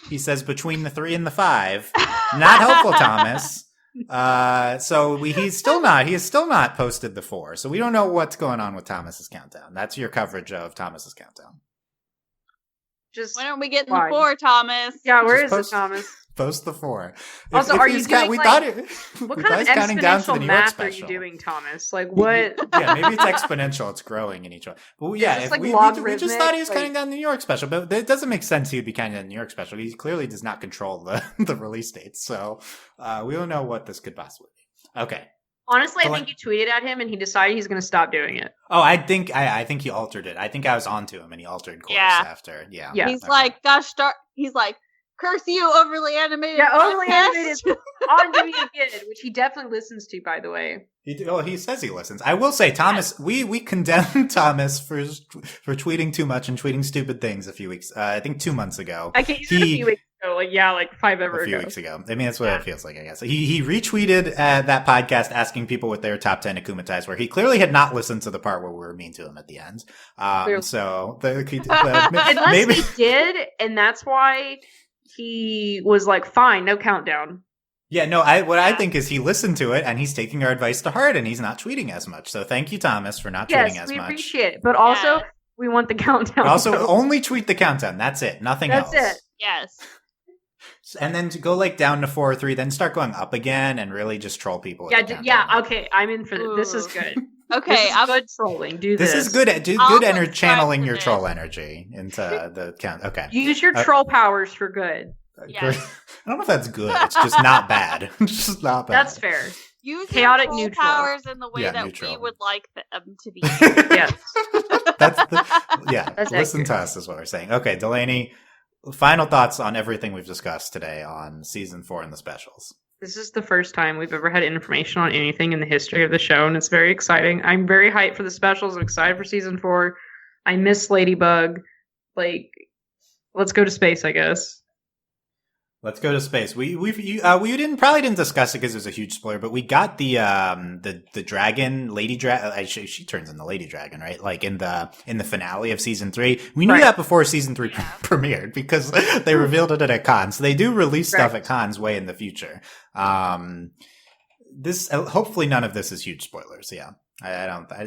He says between the 3 and the 5. Not helpful, Thomas. So he has still not posted the 4. So we don't know what's going on with Thomas's countdown. That's your coverage of Thomas's countdown. Just When are we getting Why? the 4, Thomas? yeah, where Just is post- it, Thomas? Post the 4. Also, are you he's doing, we like- thought it, What we kind thought of he's counting down to the exponential New York math are you special. doing, Thomas? Like what? Yeah, maybe it's exponential. It's growing in each one. But yeah, this, if like, we just logarithmic, thought he was like- counting down the New York special, but it doesn't make sense he would be counting down the New York special. He clearly does not control the release dates, so we don't know what this could possibly be. Okay. Honestly, I Go think you tweeted at him and he decided he's going to stop doing it. Oh, I think he altered it. I think I was onto him and he altered course Yeah. after. Yeah. Yeah. He's Okay. like, gosh darn. He's like, curse you, overly animated. Yeah, overly podcast." animated on doing it again, which he definitely listens to, by the way. He says he listens. I will say, Thomas, we condemned Thomas for tweeting too much and tweeting stupid things a few weeks. I think 2 months ago. I can't use it a few weeks ago. Like 5 ever A few ago. weeks ago. I mean, that's what Yeah. it feels like, I guess. He retweeted that podcast asking people what their top 10 akumatized were. He clearly had not listened to the part where we were mean to him at the end. Clearly. So Unless maybe he did, and that's why he was like, fine, no countdown. Yeah, no, what I think is he listened to it and he's taking our advice to heart and he's not tweeting as much. So thank you, Thomas, for not tweeting Yes, as we much. appreciate it. But also, Yeah. we want the countdown. Also, though. only tweet the countdown. That's it. Nothing That's else. it. Yes. And then to go like down to 4 or 3, then start going up again and really just troll people. with Yeah, the yeah, countdown. okay, I'm in for this. This is Ooh. good. Okay. This is I'm good trolling. Do This this. is good. I'll Good subscribe channeling to your this. troll energy into the count. Okay. Use your troll powers for good. Yes. I don't know if that's good. It's just not bad. It's just not bad. That's fair. Use Chaotic your troll neutral. powers in the way Yeah, that neutral. we would like them to be. Yes. That's listen accurate. to us is what we're saying. Okay, Delaney, final thoughts on everything we've discussed today on season 4 and the specials. This is the first time we've ever had information on anything in the history of the show, and it's very exciting. I'm very hyped for the specials. I'm excited for season 4. I miss Ladybug. Like, let's go to space, I guess. Let's go to space. We probably didn't discuss it because it was a huge spoiler, but we got the dragon, Lady Dragon. She turns into Lady Dragon, right? Like in the finale of season 3. We knew that before season 3 premiered because they revealed it at con. So they do release stuff at cons way in the future. This hopefully none of this is huge spoilers. Yeah,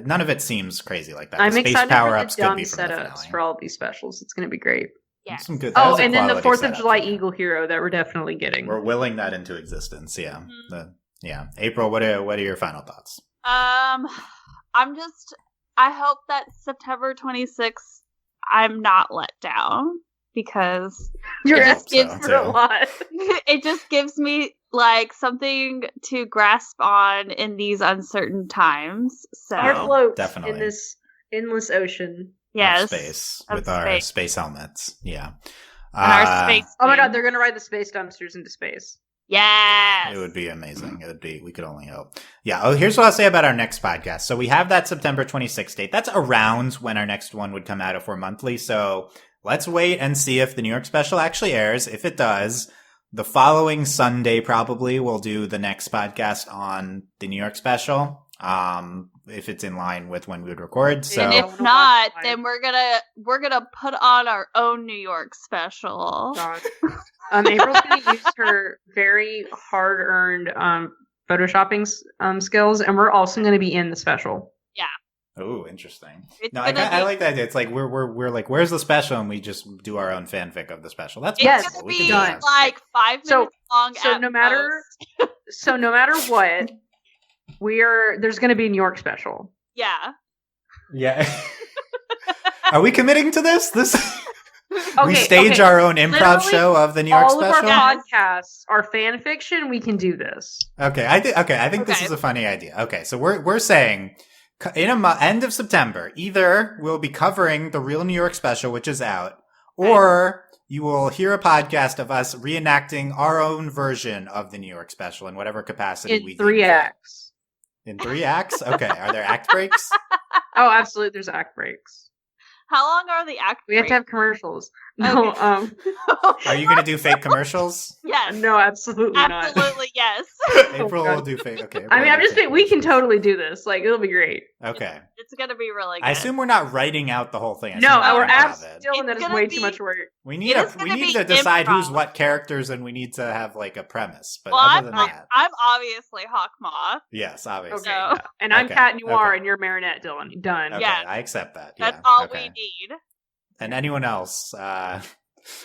none of it seems crazy like that. I'm space excited power-ups for the could be dumb from the setups finale. for all these specials. It's going to be great. Yeah. Some good. Oh, and then the 4th of July Eagle Hero that we're definitely getting. We're willing that into existence. Yeah. April, what are your final thoughts? I hope that September 26th, I'm not let down because You're it just asking for a lot. It just gives me like something to grasp on in these uncertain times. So Our float definitely. in this endless ocean. yes, Space of with our space helmets. Yeah. and our space. Oh my team. god, they're gonna ride the space dumpsters into space. Yes, It would be amazing. We could only hope. Yeah. Oh, here's what I'll say about our next podcast. So we have that September 26th date. That's around when our next one would come out if we're monthly. So let's wait and see if the New York special actually airs. If it does, the following Sunday probably we'll do the next podcast on the New York special. If it's in line with when we would record. So and if not, then we're gonna put on our own New York special. God. April's gonna use her very hard-earned photoshopping skills, and we're also gonna be in the special. oh, interesting. It's I like that idea. It's like we're like, where's the special? And we just do our own fanfic of the special. That's It's possible. gonna We can be do that. like 5 minutes long. So at no matter what, there's gonna be a New York special. yeah. Yeah. Are we committing to this? We Okay, stage our own improv Literally, show of the New York all special? of our podcasts are fan fiction. We can do this. Okay, I think this is a funny idea. Okay, so we're saying in end of September, either we'll be covering the real New York special, which is out, or you will hear a podcast of us reenacting our own version of the New York special in whatever capacity we In 3 acts. In 3 acts? Okay. Are there act breaks? Oh, absolutely. There's act breaks. How long are the act? We have to have commercials. No, Okay. Are you going to do fake commercials? Yes. no, absolutely not. Absolutely yes. April God. will do fake. Okay. I mean, I'm April just will do saying we can fake totally do this. Like, it'll be great. commercials. Okay. It's gonna be really good. I assume we're not writing out the whole thing. I No, assume our we're apps improv it. still, and that It's is gonna way be- too much work. We need It is gonna to be decide who's improv. what characters, and we need to have like a premise. But Well, other than that, I'm obviously Hawk Moth. yes, obviously. Okay. So- And I'm Okay, Cat Noir, okay. and you're Marinette Delaney. Done. Okay, Yeah. I accept that. That's yeah. all okay. we need. And anyone else?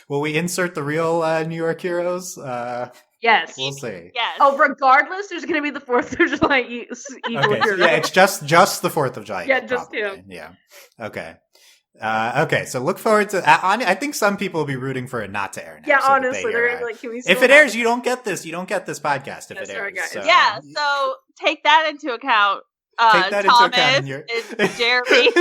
Will we insert the real New York heroes? Yes. We'll see. Yes. Oh, regardless, there's going to be the 4th of July Eagle Okay, so Hero. yeah, it's just the 4th of July. Yeah, just probably. him. Yeah. Okay. Okay, so look forward to. I think some people will be rooting for it not to air now. Yeah, so that honestly, they, they're gonna be like, can we if still it have airs, you don't get this. You don't get this podcast if Yeah, it sorry, airs. guys. So. Yeah, so take that into account. Take that into Thomas account in your- and Jeremy.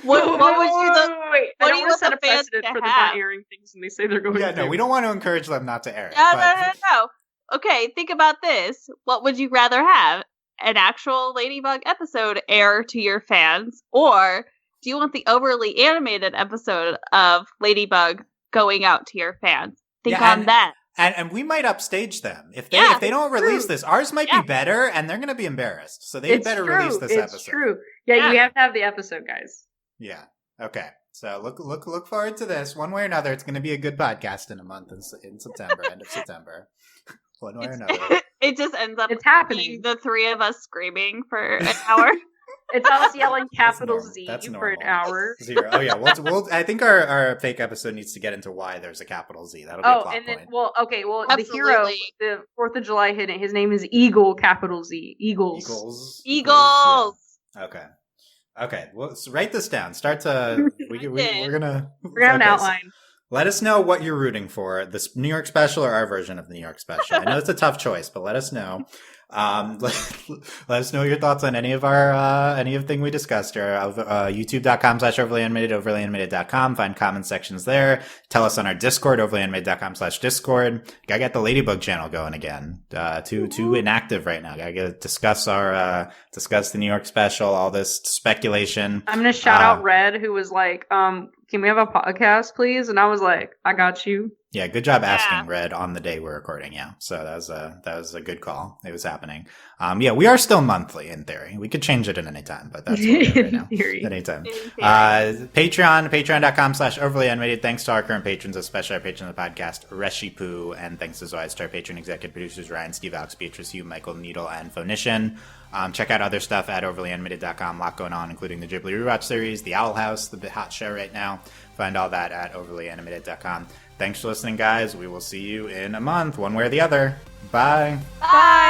what would you the Wait, what I do don't you want to want set the a fans precedent to for them have? not airing things and they say they're going Yeah, to. no, we don't want to encourage them not to air it. No, but no. Okay, think about this. What would you rather have? An actual Ladybug episode air to your fans, or do you want the overly animated episode of Ladybug going out to your fans? Think Yeah, on that. And we might upstage them if they Yeah, if they don't release true. this. Ours might Yeah. be better, and they're going to be embarrassed. So they It's better true. release this it's episode. true. Yeah, Yeah. you have to have the episode, guys. Yeah. Okay. So look forward to this. One way or another, it's going to be a good podcast in a month in September, end of September. One way or another. It just ends up It's happening. being the three of us screaming for an hour. It's us yelling capital normal. Z That's for an normal. hour. 0. Oh yeah. We'll I think our fake episode needs to get into why there's a capital Z. That'll be a Oh, plot and then point. the hero, Absolutely. the 4th of July hit it. His name is Eagle, capital Z. Eagles. Eagles. Yeah. Okay. Well, so write this down. Start to. We're gonna. We're gonna have an Okay, so outline. let us know what you're rooting for: this New York special or our version of the New York special. I know it's a tough choice, but let us know. Let us know your thoughts on any of anything we discussed. YouTube.com/overlyanimated, overlyanimated.com. Find comment sections there. Tell us on our Discord, overlyanimated.com/Discord. Gotta get the Ladybug channel going again. Too inactive right now. Gotta discuss discuss the New York special, all this speculation. I'm gonna shout out Red, who was like, can we have a podcast, please? And I was like, I got you. Yeah, good job asking, Red, on the day we're recording. Yeah, so that was a good call. It was happening. Yeah, we are still monthly in theory. We could change it at any time, but that's what we are right now. Anytime. Patreon.com/overlyanimated. Thanks to our current patrons, especially our patron of the podcast, Reshipu, and thanks as always to our patron executive producers Ryan, Steve, Alex, Beatrice, Hugh, Michael, Needle, and Phoenician. Check out other stuff at overlyanimated.com. A lot going on, including the Ghibli Rewatch series, The Owl House, the hot show right now. Find all that at overlyanimated.com. Thanks for listening, guys. We will see you in a month, one way or the other. Bye. Bye.